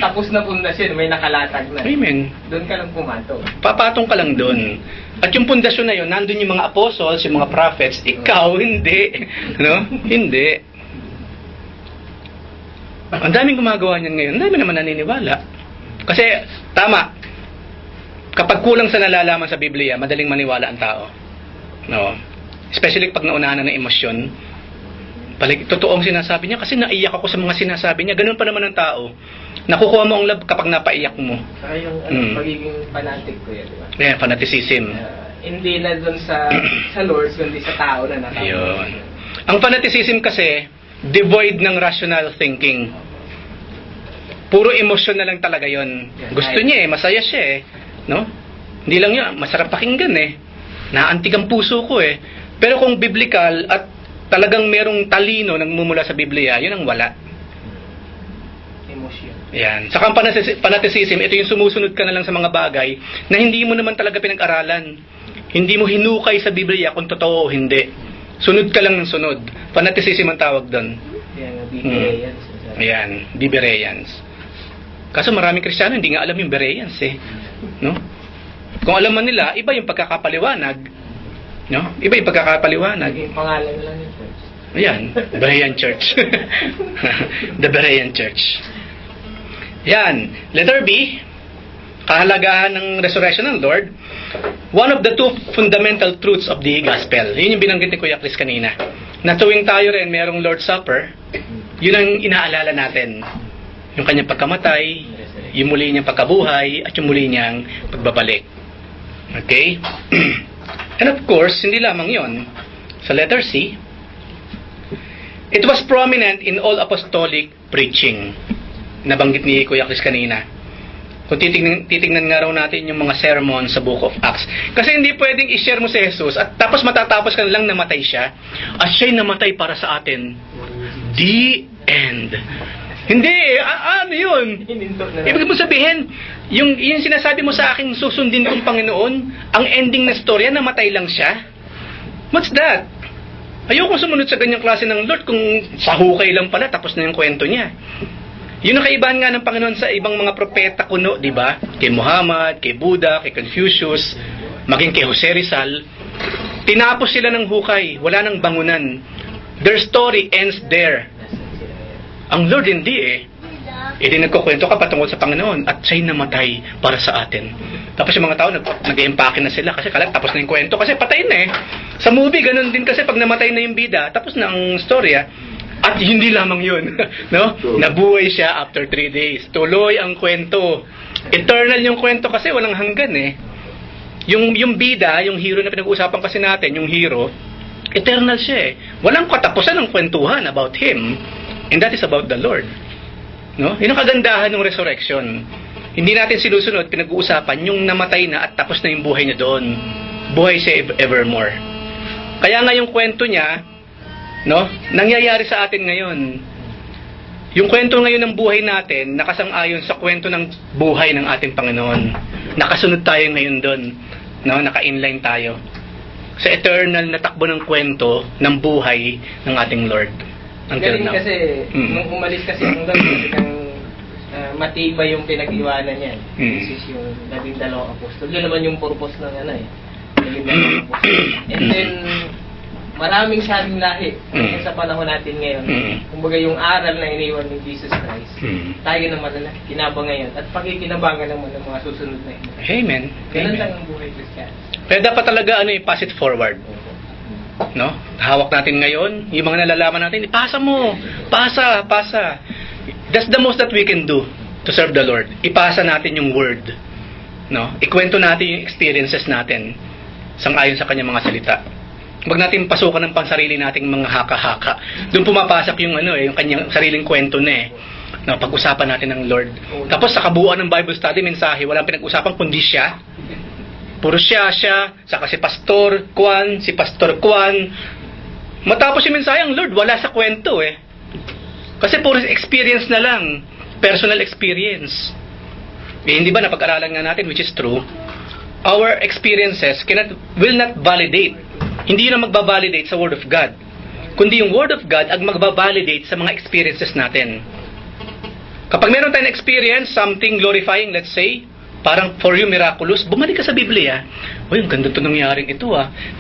tapos na pundasyon, may nakalatag na. Amen. Doon ka lang pumatong. Papatong ka lang doon. At yung pundasyon na yun, nandun yung mga apostles, yung mga prophets. Ikaw, hindi. No? Hindi. Ang daming gumagawa niyan ngayon. Ang dami naman naniniwala. Kasi, tama. Kapag kulang sa nalalaman sa Biblia, madaling maniwala ang tao. No? Especially pag naunahan na ng emosyon. Totoong sinasabi niya kasi naiyak ako sa mga sinasabi niya. Ganun pa naman ang tao. Nakukuha mo ang love kapag napaiyak mo. Saka yung pagiging fanatic ko yan, di ba? Yeah, fanaticism. Hindi na doon sa Lord, kundi sa tao na nakakita. Yun. Ang fanaticism kasi, devoid ng rational thinking. Puro emosyon na lang talaga yon. Gusto niya masaya siya no? Hindi lang yun, masarap pakinggan Naantig ang puso ko Pero kung biblical at talagang merong talino nang mumula sa Biblia, yun ang wala. Emosyon. Yan. Saka ang fanaticism, ito yung sumusunod ka na lang sa mga bagay na hindi mo naman talaga pinag-aralan. Hindi mo hinukay sa Biblia kung totoo o hindi. Sunod ka lang ng sunod. Fanaticism ang tawag doon. Yan, Bereans. Ayan, di Bereans. Kaso maraming Kristiyano hindi nga alam yung Bereans no? Kung alam man nila, iba yung pagkakapaliwanag. No? Iba yung pagkakapaliwanag. Yung pangalan na lang yung church. Ayan, Berean Church. The Berean Church. Yan, letter B, kahalagahan ng resurrection ng Lord. One of the two fundamental truths of the gospel. Yun yung binanggit ni Kuya Chris kanina. Na tuwing tayo rin mayroong Lord's Supper, yun ang inaalala natin. Yung kanyang pagkamatay, yung muli niyang pagkabuhay, at yung muli niyang pagbabalik. Okay? And of course, hindi lamang yon. Sa letter C, it was prominent in all apostolic preaching. Nabanggit ni Kuya Chris kanina. Kung titignan nga raw natin yung mga sermon sa Book of Acts. Kasi hindi pwedeng i-share mo si Jesus at tapos matatapos ka lang namatay siya at siya'y namatay para sa atin. The end. Hindi, ano yun? Ibig mo sabihin, yung sinasabi mo sa akin, susundin kong Panginoon, ang ending na storya, namatay lang siya? What's that? Ayoko sumunod sa ganyang klase ng Lord kung sa hukay lang pala, tapos na yung kwento niya. Yun ang kaibahan nga ng Panginoon sa ibang mga propeta kuno, di ba? Kay Muhammad, kay Buddha, kay Confucius, maging kay Jose Rizal. Tinapos sila ng hukay, wala nang bangunan. Their story ends there. Ang Lord hindi nagkukwento ka patungkol sa Panginoon at siya'y namatay para sa atin. Tapos yung mga tao nag-empake na sila kasi kalat tapos na yung kwento kasi patay na Sa movie ganun din kasi pag namatay na yung bida, tapos na ang storya. At hindi lamang yun, no? Nabuhay siya after 3 days. Tuloy ang kwento. Eternal yung kwento kasi walang hanggan Yung bida, yung hero na pinag-uusapan kasi natin, yung hero, eternal siya Walang katapusan ng kwentuhan about him. And that is about the Lord. No? Yun ang kagandahan ng resurrection. Hindi natin sinusunod, pinag-uusapan yung namatay na at tapos na yung buhay niya doon. Buhay siya evermore. Kaya nga yung kwento niya, no? Nangyayari sa atin ngayon. Yung kwento ngayon ng buhay natin, nakasang-ayon sa kwento ng buhay ng ating Panginoon. Nakasunod tayo ngayon doon. No? Naka-inline tayo. sa eternal na takbo ng kwento ng buhay ng ating Lord. Until Galing now. kasi, Mm. nung umalis kasi ang Lord, talagang matibay yung pinag-iwanan niya. Mm. This is yung 12 apostol. Yun naman yung purpose ng 12 apostol. And then, maraming saling lahi sa panahon natin ngayon. Kumbaga yung aral na iniwan ni Jesus Christ, tayo naman na kinabang ngayon at pakikinabangan naman ng mga susunod na ito. Amen. Ganun Amen. lang ang buhay Christian. Kaya dapat talaga pass it forward. No? Hawak natin ngayon, yung mga nalalaman natin, ipasa mo. Pasa. That's the most that we can do to serve the Lord. Ipasa natin yung word. No? Ikwento natin yung experiences natin sang-ayon sa kanyang mga salita. Huwag natin pasukan ng pansarili nating mga haka-haka. Doon pumapasok yung yung kanyang sariling kwento na No, pag-usapan natin ng Lord. Tapos sa kabuuan ng Bible study, mensahe, walang pinag-usapan kundi siya. Puro siya, saka si Pastor Kwan, Matapos yung mensahe, ang Lord, wala sa kwento Kasi puro experience na lang. Personal experience. Hindi ba napag-aralan nga natin, which is true, our experiences will not validate. Hindi yun ang magbabalidate sa Word of God. Kundi yung Word of God ang magbabalidate sa mga experiences natin. Kapag meron tayong experience, something glorifying, let's say, parang for you miraculous, bumalik ka sa Biblia. Uy, ang ganda ito nangyaring ito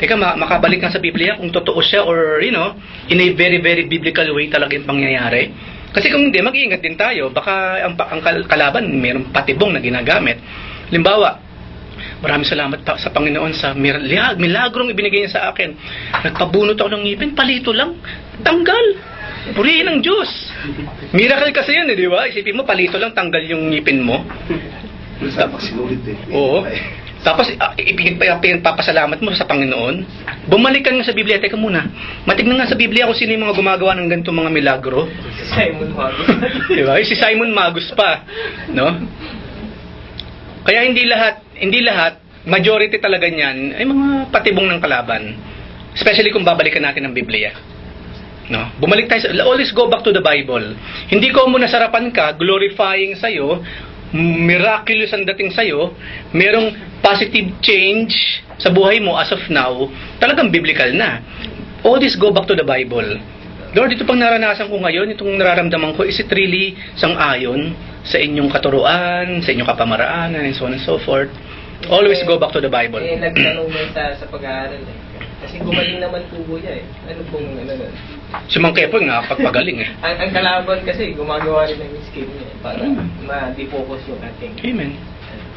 Teka, makabalik ka sa Biblia kung totoo siya or, in a very, very biblical way talaga yung pangyayari. Kasi kung hindi, mag-iingat din tayo. Baka ang kalaban, mayroong patibong na ginagamit. Halimbawa, maraming salamat sa Panginoon sa milagrong ibinigay niya sa akin. Nagpabunot ako ng ngipin, palito lang. Tanggal. Purihin ng Diyos. Miracle kasi yun, di ba? Isipin mo, palito lang, tanggal yung ngipin mo. Tapos sinulit Oo. Tapos, papasalamat mo sa Panginoon. Bumalik ka nga sa Biblia. Teka muna. Matignan nga sa Biblia kung sino yung mga gumagawa ng ganitong mga milagro. Simon Magus. Diba? Si Simon Magus pa. No? Kaya hindi lahat, majority talaga niyan, ay mga patibong ng kalaban. Especially kung babalikan natin ang Biblia. No? Bumalik tayo always go back to the Bible. Hindi ko muna sarapan ka, glorifying sa'yo, miraculous ang dating sa'yo, merong positive change sa buhay mo as of now, talagang biblical na. Always go back to the Bible. Lord, ito pang naranasan ko ngayon, itong nararamdaman ko, is it really sang-ayon sa inyong katuruan, sa inyong kapamaraanan, and so on and so forth? Always go back to the Bible. Nagtanong din sa pag-aaral Kasi gumaling naman po niya Ano pong Si Mang Kepo nga, pagpagaling ang kalaban kasi, gumagawa rin ng scheme niya para ma-defocus yung ating. Amen.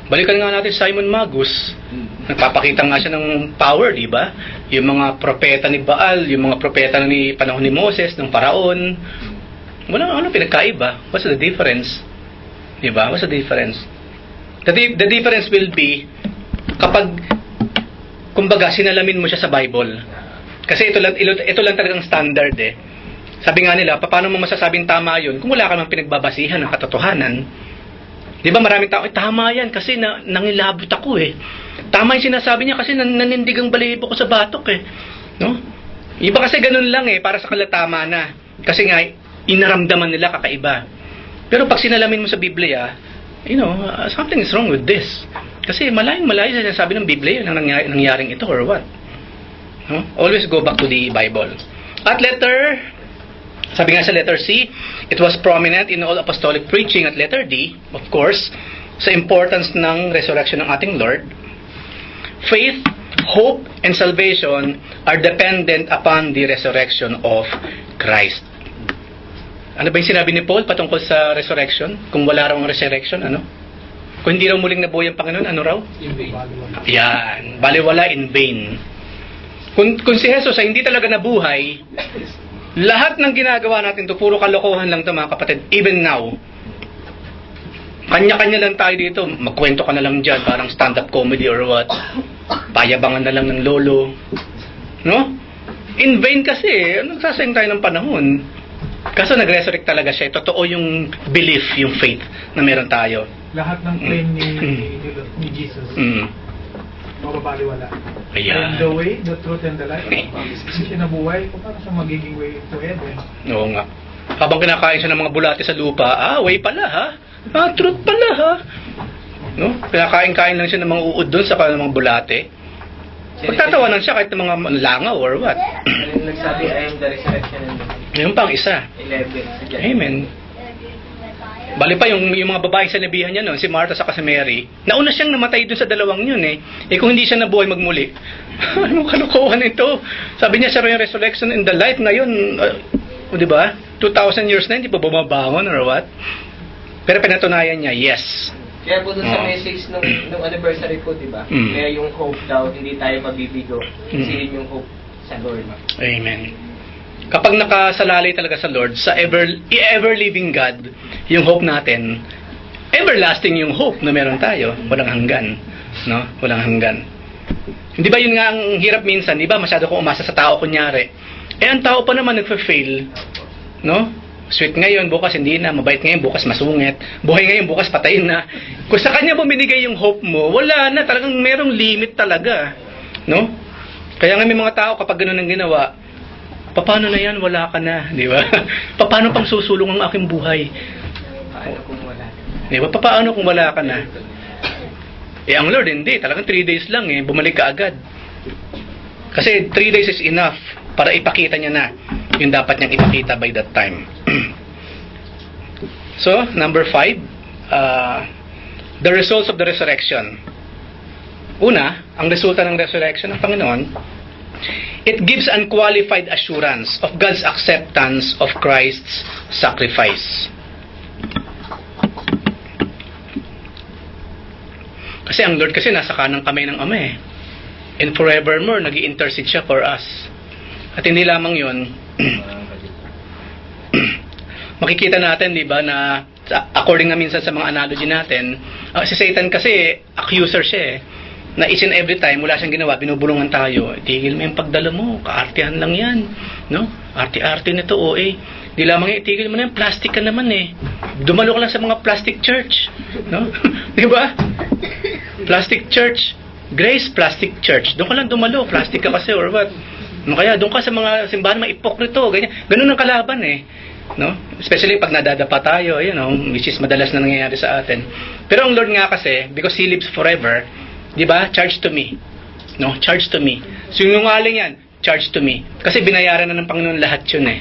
Balikan nga natin Simon Magus. Nagpapakita nga siya ng power, di ba? Yung mga propeta ni Baal, yung mga propeta ni panahon ni Moses, ng Paraon. Ano pinagkaiba? What's the difference? Di ba? What's the difference? The difference will be kapag kumbaga sinalamin mo siya sa Bible. Kasi ito lang talagang standard Sabi nga nila, paano mo masasabing tama yun kung wala ka mang pinagbabasihan ng katotohanan? Di ba maraming tao, tama yan kasi nangilabot ako Tama yung sinasabi niya kasi nanindig ang balahibo ko sa batok No? Iba kasi ganun lang para sa kanila tama na. Kasi nga, inaramdaman nila kakaiba. Pero pag sinalamin mo sa Biblia, something is wrong with this. Kasi malayo sa sinasabi ng Biblia yung nangyaring ito or what. No? Always go back to the Bible. At sabi nga sa letter C, it was prominent in all apostolic preaching. At letter D, of course, sa importance ng resurrection ng ating Lord. Faith, hope, and salvation are dependent upon the resurrection of Christ. Ano ba yung sinabi ni Paul patungkol sa resurrection? Kung wala raw ang resurrection, Kung hindi raw muling nabuhay ang Panginoon, ano raw? In vain. Yan. Baliwala, in vain. Kung si Jesus ay hindi talaga nabuhay, lahat ng ginagawa natin to puro kalokohan lang to mga kapatid. Even now, kanya-kanya lang tayo dito. Magkwento ka na lang dyan, parang stand-up comedy or what. Payabangan na lang ng lolo. No? In vain kasi, nagsasayang tayo ng panahon. Kaso nag-resurrect talaga siya. Totoo yung belief, yung faith na meron tayo. Lahat ng claim ni Jesus, mababaliwala. Ayan. And the way, the truth, and the life. Kasi siya nabuhay, paano siya magiging way to heaven? Oo nga. Habang kinakain siya ng mga bulate sa lupa, way pala ha? Truth pala ha? No? Kinakain-kain lang siya ng mga uod doon sa mga bulate. Magtatawanan siya kahit ng mga langaw or what. Yung nagsabi, I am the resurrection and the life. Yung pang isa. 11. sa John. Amen. Bali pa yung mga babae sa nabihan niya noon, si Martha sa si Mary, nauna siyang namatay dun sa dalawang yun eh. Eh kung hindi siya nabuhay magmuli, ano kalukuhan ito? Sabi niya siya yung resurrection and the life ngayon, di ba? 2,000 years na, hindi pa bumabangon or what? Pero pinatunayan niya, yes. Kaya po dun sa Oo. message nung anniversary po, di ba? Mm. Kaya yung hope daw, hindi tayo mabibigo. Kasi yung hope sa Lord. Amen. Kapag nakasalalay talaga sa Lord, sa ever-living God, yung hope natin, everlasting yung hope na meron tayo. Walang hanggan. No? Walang hanggan. Hindi ba yun nga ang hirap minsan? Di ba masyado kong umasa sa tao kunyari? Eh ang tao pa naman nagfa-fail. No? Sweet ngayon, bukas hindi na. Mabait ngayon, bukas masungit. Buhay ngayon, bukas patayin na. Kung sa kanya buminigay yung hope mo, wala na. Talagang merong limit talaga. No? Kaya nga may mga tao kapag ganun ang ginawa, paano na yan? Wala ka na. Di ba? Paano pang susulong ang aking buhay? Paano kung wala? Di ba? Paano kung wala ka na? Eh, ang Lord, hindi. Talagang 3 days lang eh. Bumalik ka agad. Kasi 3 days is enough para ipakita niya na yung dapat niyang ipakita by that time. So, number 5, the results of the resurrection. Una, ang resulta ng resurrection ng Panginoon, it gives unqualified assurance of God's acceptance of Christ's sacrifice. Kasi ang Lord kasi nasa kanang kamay ng Ama eh. And forevermore, nag-i-intercede siya for us. At hindi lamang yun, makikita natin, di ba, na according na minsan sa mga analogy natin, si Satan kasi, accuser siya eh. Na each and every time, wala siyang ginawa, binubulungan tayo. Itigil mo yung pagdala mo, kaartihan lang yan. No? Arte-arte nito, Di lamang itigil mo na yan, plastic ka naman eh. Dumalo ka lang sa mga plastic church. No? Di ba? Plastic church. Grace, plastic church. Doon ka lang dumalo, plastic ka kasi or what? No, kaya doon ka sa mga simbahan, mga ipokrito, ganyan. Ganun ang kalaban eh. No? Especially pag nadadapa tayo, which is madalas na nangyayari sa atin. Pero ang Lord nga kasi, because He lives forever, di ba? Charge to me. No? Charge to me. Sinungaling yan, charge to me. Kasi binayaran na ng Panginoon lahat yun eh.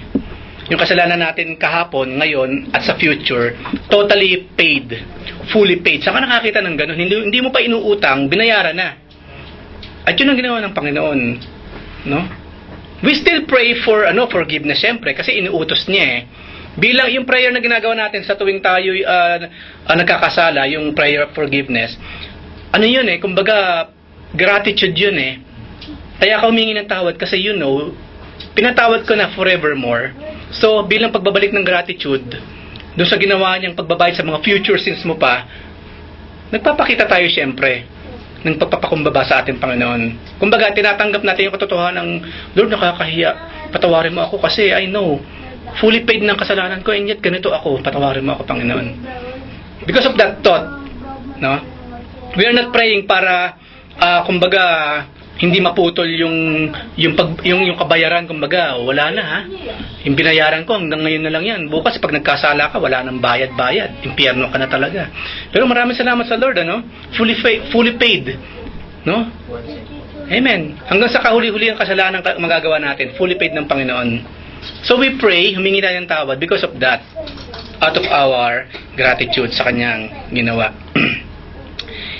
Yung kasalanan natin kahapon, ngayon, at sa future, totally paid. Fully paid. Saan ka nakakita ng ganun? Hindi mo pa inuutang, binayaran na. At yun ang ginawa ng Panginoon. No? We still pray for forgiveness, syempre, kasi inuutos niya eh. Bilang yung prayer na ginagawa natin sa tuwing tayo nagkakasala, yung prayer of forgiveness, ano yun eh, kumbaga, gratitude yun eh. Kaya ka humingi ng tawad kasi pinatawad ko na forevermore. So, bilang pagbabalik ng gratitude, doon sa ginawa niyang pagbabayad sa mga future sins mo pa, nagpapakita tayo syempre ng pagpapakumbaba sa ating Panginoon. Kumbaga, tinatanggap natin yung katotohanan ng, Lord, nakakahiya, patawarin mo ako kasi I know, fully paid ng kasalanan ko and yet ganito ako, patawarin mo ako, Panginoon. Because of that thought, no? We are not praying para, kumbaga, hindi maputol yung kabayaran, kumbaga, wala na ha. Yung binayaran ko, hanggang ngayon na lang yan. Bukas, pag nagkasala ka, wala nang bayad-bayad. Impyerno ka na talaga. Pero maraming salamat sa Lord, fully paid. No? Amen. Hanggang sa kahuli-huli ang kasalanan magagawa natin, fully paid ng Panginoon. So we pray, humingi tayo ng tawad because of that, out of our gratitude sa kanyang ginawa.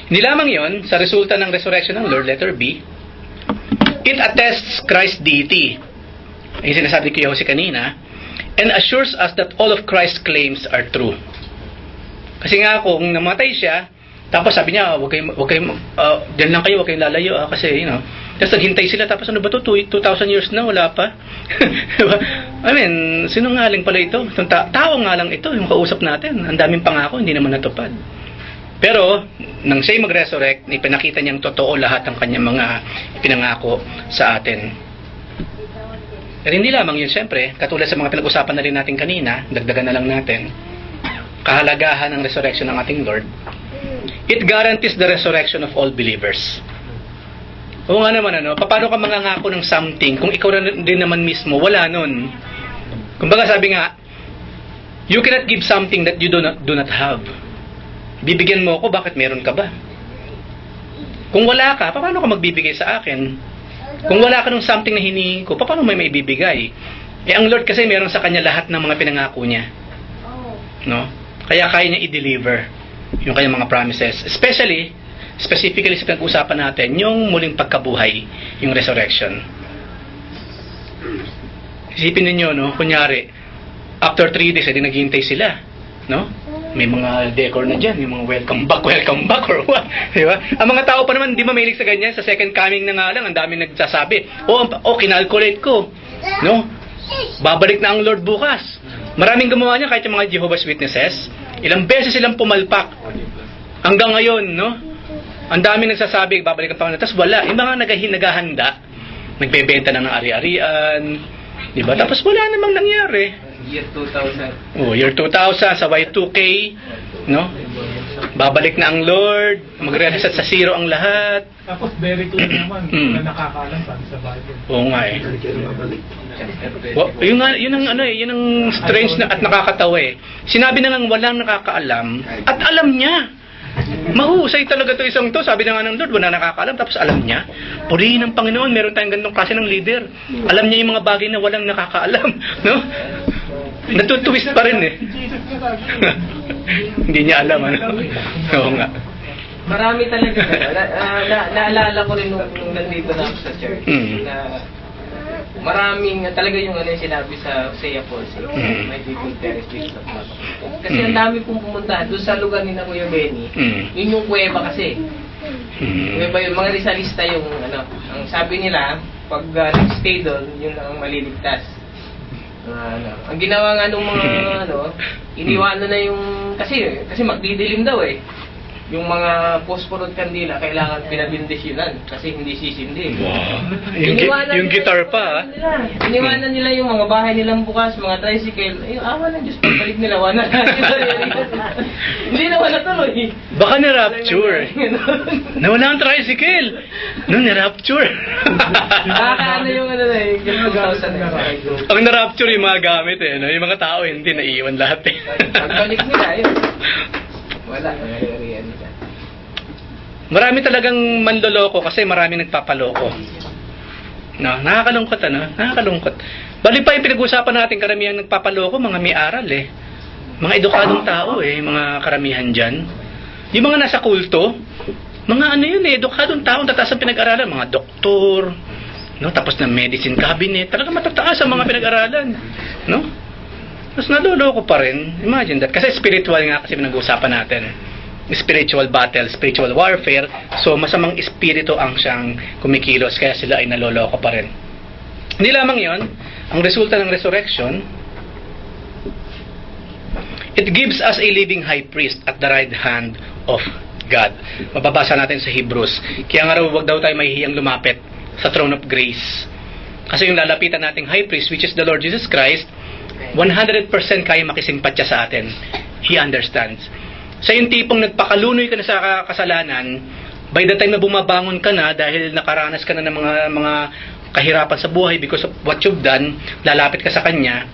Hindi lamang yon, sa resulta ng resurrection ng Lord, letter B, it attests Christ's deity. Yung sinasabi ko si kanina, and assures us that all of Christ's claims are true. Kasi nga kung namatay siya, tapos sabi niya, wag kayo diyan lang kayo, wag kayong lalayo kasi tapos naghintay sila, tapos ano ba to, 2,000 years na, wala pa. Diba? I mean, sinungaling pala ito. Tao nga lang ito, yung kausap natin. Ang daming pangako, hindi naman natupad. Pero, nang siya'y mag-resurrect, ipinakita niyang totoo lahat ng kanyang mga pinangako sa atin. At hindi lamang yun, siyempre, katulad sa mga pinag-usapan na rin natin kanina, dagdagan na lang natin, kahalagahan ng resurrection ng ating Lord, it guarantees the resurrection of all believers. Oo nga naman, paano ka mangangako ng something kung ikaw din naman mismo, wala nun. Kumbaga sabi nga, you cannot give something that you do not have. Bibigyan mo ako, bakit meron ka ba? Kung wala ka, paano ka magbibigay sa akin? Kung wala ka ng something na hinihingi ko, paano may maibibigay? Eh, ang Lord kasi meron sa kanya lahat ng mga pinangako niya. No? Kaya kaya niya i-deliver yung kanyang mga promises. Specifically sa pinag-usapan natin, yung muling pagkabuhay, yung resurrection. Isipin ninyo, no? Kunyari, after 3 days, edi naghihintay sila. No? May mga decor na dyan, yung mga welcome back or what. Di ba? Ang mga tao pa naman, di ba mahilig sa ganyan? Sa second coming na nga lang, ang dami nagsasabi, kinalculate ko. No? Babalik na ang Lord bukas. Maraming gumawa niya, kahit yung mga Jehovah's Witnesses, ilang beses silang pumalpak. Hanggang ngayon, no? Ang dami nagsasabi, babalik ang Panginoon. Tapos wala. Yung mga naghahanda, nagbebenta na ng ari-arian, di ba? Tapos wala namang nangyari. Year 2000. Year 2000, sa Y2K, no? Babalik na ang Lord, magre-reset sa zero ang lahat. Tapos very clear naman, na nakakaalam sa Bible. Oo nga eh. Balik yan, mabalik. Yun ang strange na at nakakatawa eh. Sinabi na nga walang nakakaalam at alam niya. Mahusay talaga to isang to. Sabi na nga ng Lord, wala nakakaalam, tapos alam niya. Purihin ng Panginoon, meron tayong ganitong klase ng leader. Alam niya yung mga bagay na walang nakakaalam, no? Natutwist pa rin eh. Hindi niya alam, ano? Oo nga. Marami talaga. Naalala ko rin nung nandito na ako sa church na maraming talaga yung sinabi sa Hosea 4:6. My people perish because of lack of knowledge. Kasi ang dami pong pumunta doon sa lugar ni na Kuya Benny. Yun yung kuweba kasi. Kuweba yung mga Rizalista yung ang sabi nila, pag nag-stay doon, yun lang ang maliligtas. Ang ginawa nga nung mga iniwanan na yung kasi magdidilim daw eh. Yung mga phosphor at kandila kailangan pinabindisyonan kasi hindi sisindi. Wow. Yung guitar pa. Iniwanan nila yung mga bahay nilang bukas, mga tricycle. Ay, awa ng Diyos, pagbalik nila, wala na. Hindi na wala tuloy. Baka na-rapture. Nawala ang tricycle. No, na-rapture. Nakakaano yung yung 2000. Ang na-rapture yung mga gamit eh. No? Yung mga tao hindi, naiiwan lahat eh. Pagbalik nila, yun. Wala, nangyayarihan nila. Marami talagang manloloko kasi marami nagpapaloko. No, nakakalungkot Nakakalungkot. Bali pa yung pinag-usapan natin, karamihan nagpapaloko, mga may aral eh. Mga edukadong tao eh, mga karamihan dyan. Yung mga nasa kulto, mga edukadong tao, tataas ang pinag-aralan, mga doktor, no, tapos na medicine cabinet, talaga matataas ang mga pinag-aralan, no? Tapos naloloko pa rin. Imagine that. Kasi spiritual nga kasi pinag-uusapan natin. Spiritual battle, spiritual warfare. So, masamang espiritu ang siyang kumikilos. Kaya sila ay naloloko pa rin. Hindi lamang yon. Ang resulta ng resurrection, it gives us a living high priest at the right hand of God. Mababasa natin sa Hebrews. Kaya nga raw, huwag daw tayo mahihiyang lumapit sa throne of grace. Kasi yung lalapitan nating high priest, which is the Lord Jesus Christ, 100% kaya makisimpatya sa atin. He understands. Sa yung tipong nagpakalunoy ka na sa kasalanan, by the time na bumabangon ka na dahil nakaranas ka na ng mga kahirapan sa buhay because of what you've done, lalapit ka sa Kanya,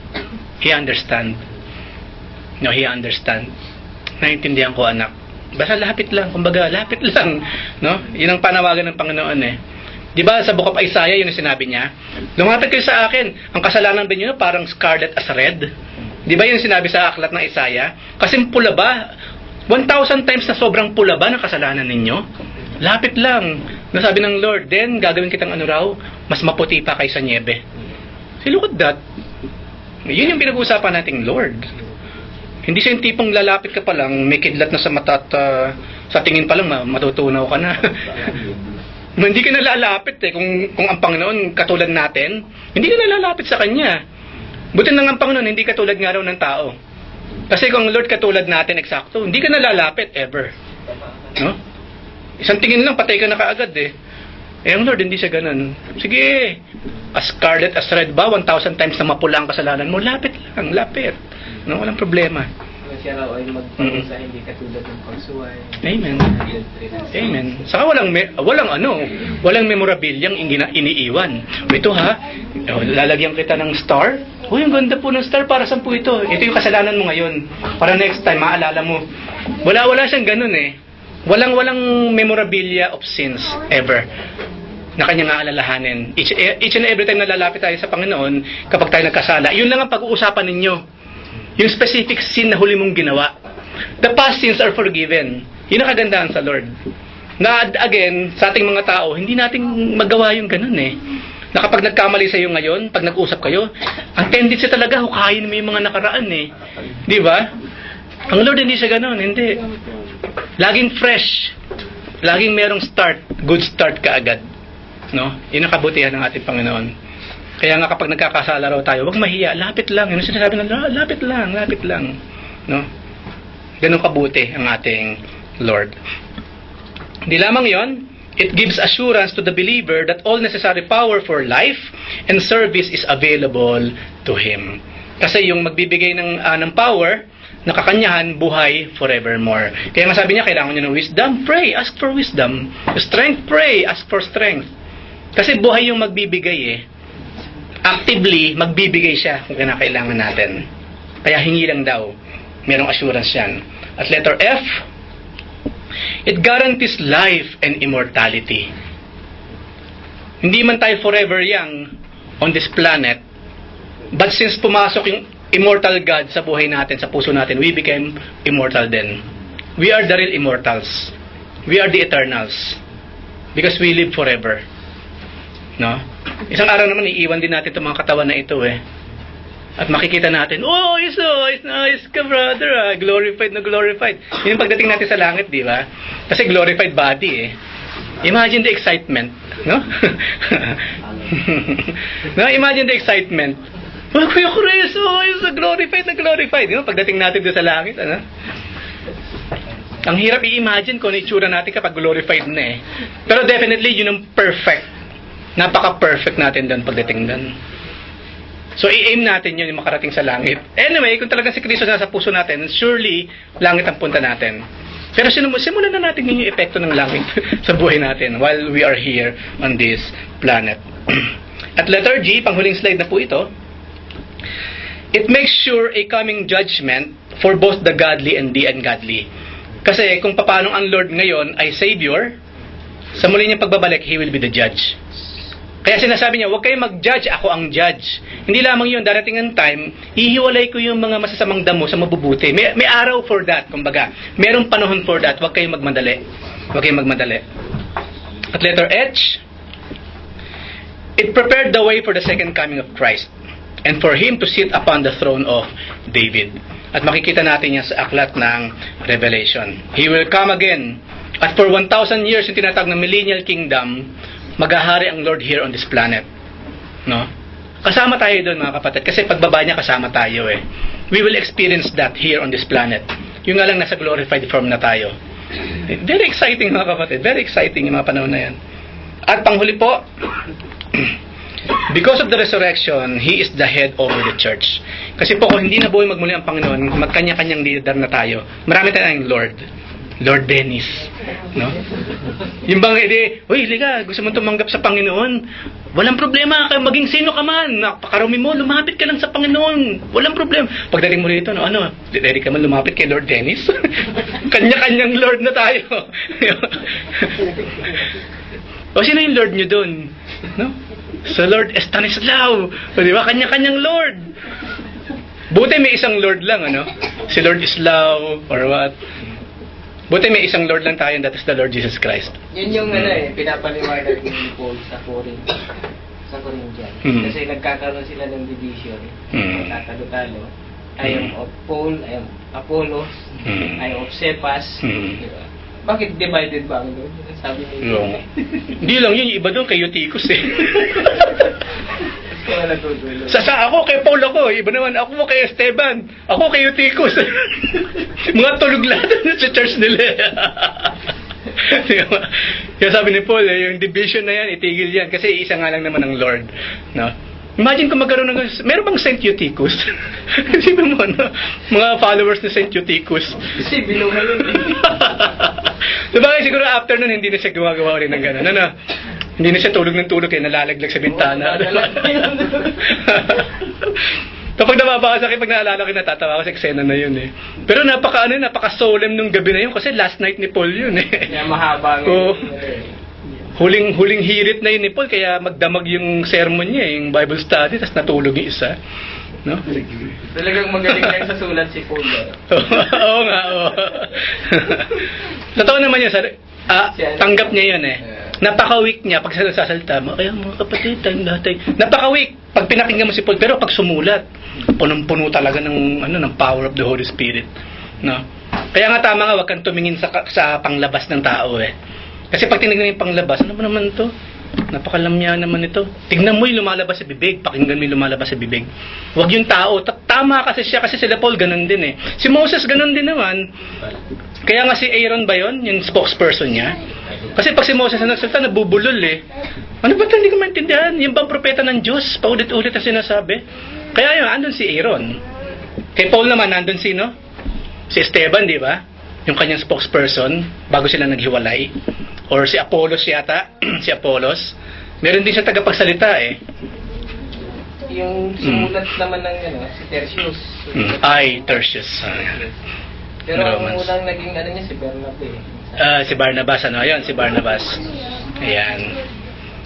He understand. No, He understand. Naintindihan ko, anak. Basta lapit lang, kumbaga, lapit lang. No? Yun ang panawagan ng Panginoon eh. Di ba sa Book of Isaiah, yun ang sinabi niya? Lumapit kayo sa akin. Ang kasalanan ba niyo parang scarlet as red? Di ba yun sinabi sa aklat ng Isaiah? Kasi pula ba? 1,000 times na sobrang pula ba ng kasalanan ninyo? Lapit lang. Nasabi ng Lord, then gagawin kitang mas maputi pa kaysa niebe. See, look at that. Yun yung pinag-uusapan nating Lord. Hindi siya yung tipong lalapit ka pa lang, may kidlat na sa mata at sa tingin pa lang matutunaw ka na. Hindi ka nalalapit eh. Kung ang Panginoon katulad natin, hindi ka nalalapit sa Kanya. Buti na ang Panginoon, hindi katulad nga raw ng tao. Kasi kung Lord katulad natin, eksakto, hindi ka nalalapit ever. No? Isang tingin lang, patay ka na kaagad eh. Eh ang Lord, hindi siya ganun. Sige, as scarlet as red ba, 1,000 times na mapula ang kasalanan mo, lapit lang, lapit. No, walang problema. Siya raw ay magparusa, hindi katulad ng pagsuway. Amen. Amen. Saka walang memorabiliang iniiwan. Ito lalagyan kita ng star. Uy, ang ganda po ng star, para saan po ito? Ito yung kasalanan mo ngayon. Para next time, maalala mo. Wala siyang ganun eh. Walang memorabilia of sins ever. na kanyang aalalahanin. Each and every time na lalapit tayo sa Panginoon, kapag tayo nagkasala, yun lang ang pag-uusapan ninyo. Yung specific sin na huli mong ginawa. The past sins are forgiven. Yun ang kagandahan sa Lord. Na again, sa ating mga tao, hindi natin magawa yung ganun eh. Na kapag nagkamali sa iyo ngayon, pag nag-usap kayo, ang tendency talaga, hukayin mo yung mga nakaraan eh. Di ba? Ang Lord hindi siya ganun, hindi. Laging fresh. Laging merong start. Good start ka agad. No? Yun ang kabutihan ng ating Panginoon. Kaya nga kapag nagkakasala raw tayo, huwag mahiya, lapit lang. Yun ang sinasabi na, lapit lang. No? Ganun kabuti ang ating Lord. Hindi lamang yon, it gives assurance to the believer that all necessary power for life and service is available to Him. Kasi yung magbibigay ng power, nakakanyahan, buhay forevermore. Kaya nga sabi niya, kailangan niyo ng wisdom, pray, ask for wisdom. Strength, pray, ask for strength. Kasi buhay yung magbibigay eh. Actively, magbibigay siya kung kinakailangan natin. Kaya hingi lang daw. Merong assurance yan. At letter F, it guarantees life and immortality. Hindi man tayo forever young on this planet, but since pumasok yung immortal God sa buhay natin, sa puso natin, we became immortal then. We are the real immortals. We are the eternals. Because we live forever. No? Isang araw naman, iiwan din natin itong mga katawan na ito eh. At makikita natin, oh, ayos ka brother, glorified na glorified. Yun yung pagdating natin sa langit, di ba? Kasi glorified body eh. Imagine the excitement, no? No, imagine the excitement. Oh, Kuya Chris, ayos na glorified. You know, pagdating natin doon sa langit, ano? Ang hirap i-imagine kung ano itsura natin kapag glorified na eh. Pero definitely, yun ang perfect. Napaka-perfect natin doon pagdating doon. So, i-aim natin yun yung makarating sa langit. Anyway, kung talagang si Kristo nasa puso natin, surely, langit ang punta natin. Pero simulan na natin yung epekto ng langit sa buhay natin while we are here on this planet. At letter G, panghuling slide na po ito, it makes sure a coming judgment for both the godly and the ungodly. Kasi kung paano ang Lord ngayon ay Savior, sa muli niyang pagbabalik, He will be the judge. Kaya sinasabi niya, huwag kayo mag-judge, ako ang judge. Hindi lamang yun, darating ang time, hihiwalay ko yung mga masasamang damo sa mabubuti. May araw for that, kumbaga. Merong panahon for that, huwag kayong magmadali. At letter H, it prepared the way for the second coming of Christ and for Him to sit upon the throne of David. At makikita natin yan sa aklat ng Revelation. He will come again. At for 1,000 years, yung tinatawag na millennial kingdom, maghahari ang Lord here on this planet. No? Kasama tayo doon mga kapatid. Kasi pagbaba niya kasama tayo eh. We will experience that here on this planet. Yung nga lang nasa glorified form na tayo. Very exciting mga kapatid. Very exciting yung mga panahon na yan. At panghuli po, because of the resurrection, He is the head over the church. Kasi po kung hindi na buhay magmuli ang Panginoon, magkanya-kanyang leader na tayo. Marami tayong Lord Dennis, no? Yung bang uy, liga, gusto mo tumanggap sa Panginoon? Walang problema, maging sino ka man, napakarami mo, lumapit ka lang sa Panginoon. Walang problema. Pagdating mo rito, ready ka man lumapit kay Lord Dennis? Kanya-kanyang Lord na tayo. O sino yung Lord nyo dun? No? So Lord Estanislao. O diba? Kanya-kanyang Lord. Buti may isang Lord lang, ano? Si Lord Islao, or what? Buti may isang Lord lang tayo, and that is the Lord Jesus Christ. Yun yung pinapaliwanag ni Paul sa Corinthians. Kasi nagkakaroon sila ng division. Nagtatalo-talo. I am of Paul, I am Apollos, I am of Cephas. Diba? Bakit divided ba ang Lord? Sabi ni No. Hindi lang yun, yung iba doon kay Eutychus eh. Sa ako kay Paul ako, iba naman ako kay Esteban, ako kay Eutychus. Mga tulog lahat sa church nila. Kaya sabi ni Paul, yung division na yan, itigil yan kasi isa nga lang naman ang Lord, no? Imagine kung magkaroon ng meron bang Saint Eutychus? Sino mo mga followers ni Saint Eutychus? Kasi binuhay yun. Diba siguro after nun hindi na siya gumagawa rin ng gano'n, ano? Hindi na siya tulog ng tulog kaya nalalaglag sa bintana. Kapag nababasa kayo, pag naalala ko, natatawa ko sa eksena na yun eh. Pero napaka-solemn nung gabi na yun kasi last night ni Paul yun eh. Kaya mahaba nga. Oo. huling hirit na yun ni Paul, kaya magdamag yung sermon niya, yung Bible study, tapos natulog yung isa. No? Talagang magaling lang sa sulat si Paul. Oo nga, oo. Totoo naman yun, sir. Tanggap niya yun eh. Napaka-weak niya pag sasalita mo. Kaya mga kapatid, tayong lahat. Napaka-weak pag pinakinggan mo si Paul. Pero pag sumulat, punong-puno talaga ng power of the Holy Spirit. No? Kaya nga tama nga, wag kang tumingin sa panglabas ng tao eh. Kasi pag tinignan yung panglabas, ano ba naman to? Napakalamya naman ito. Tignan mo yung lumalabas sa bibig, pakinggan mo yung lumalabas sa bibig. Wag yung tao. Tama kasi siya, kasi sila Paul ganun din eh. Si Moses ganun din naman. Kaya nga si Aaron ba yun? Yung spokesperson niya? Kasi pag si Moses na nagsalita, nabubulol eh. Ano ba ito? Hindi ko maintindihan. Yung bang propeta ng Diyos? Paulit-ulit ang sinasabi. Kaya yun, andun si Aaron. Kay Paul naman, andun sino? Si Esteban, di ba? Yung kanyang spokesperson, bago sila naghiwalay. Or si Apollos yata. Si Apollos. Meron din siya tagapagsalita eh. Yung sumulat naman ng si Tertius. Ay, Tertius. Pero ang Romans. unang naging niya si Bernabe. Si Barnabas, Ayun, si Barnabas. Ayan.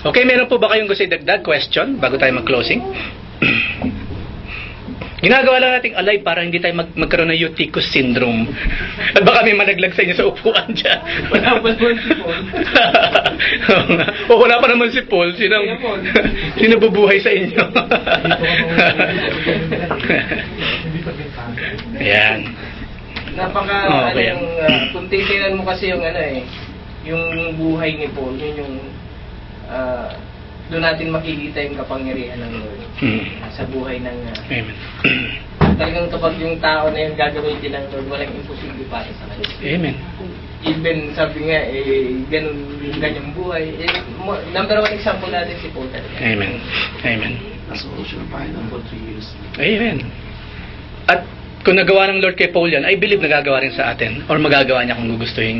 Okay, meron po ba kayong gusto idagdag question bago tayo mag-closing? Ginagawa lang nating alive para hindi tayo magkaroon ng Eutychus syndrome. At baka may malaglag sa inyo sa upuan dyan. Wala pa naman si Paul. Wala pa naman si Paul. Sino bubuhay sa inyo? Hindi pa bintana. Ayan. Okay. Kung titingnan mo kasi yung yung buhay ni Paul, yun yung doon natin makikita yung kapangyarihan ng Lord sa buhay ng Amen. talagang kapag yung tao na yun gagawin din ng Lord, walang imposible para sa kanya. Amen. Even sabi nga, ganun yung ganyang buhay. Number one example natin si Paul talaga. Amen. Amen. Nasa ocean pa for 3 years. Amen. At kung nagawa ng Lord kay Paul yan, I believe nagagawa rin sa atin or magagawa niya kung gugustuhin niya.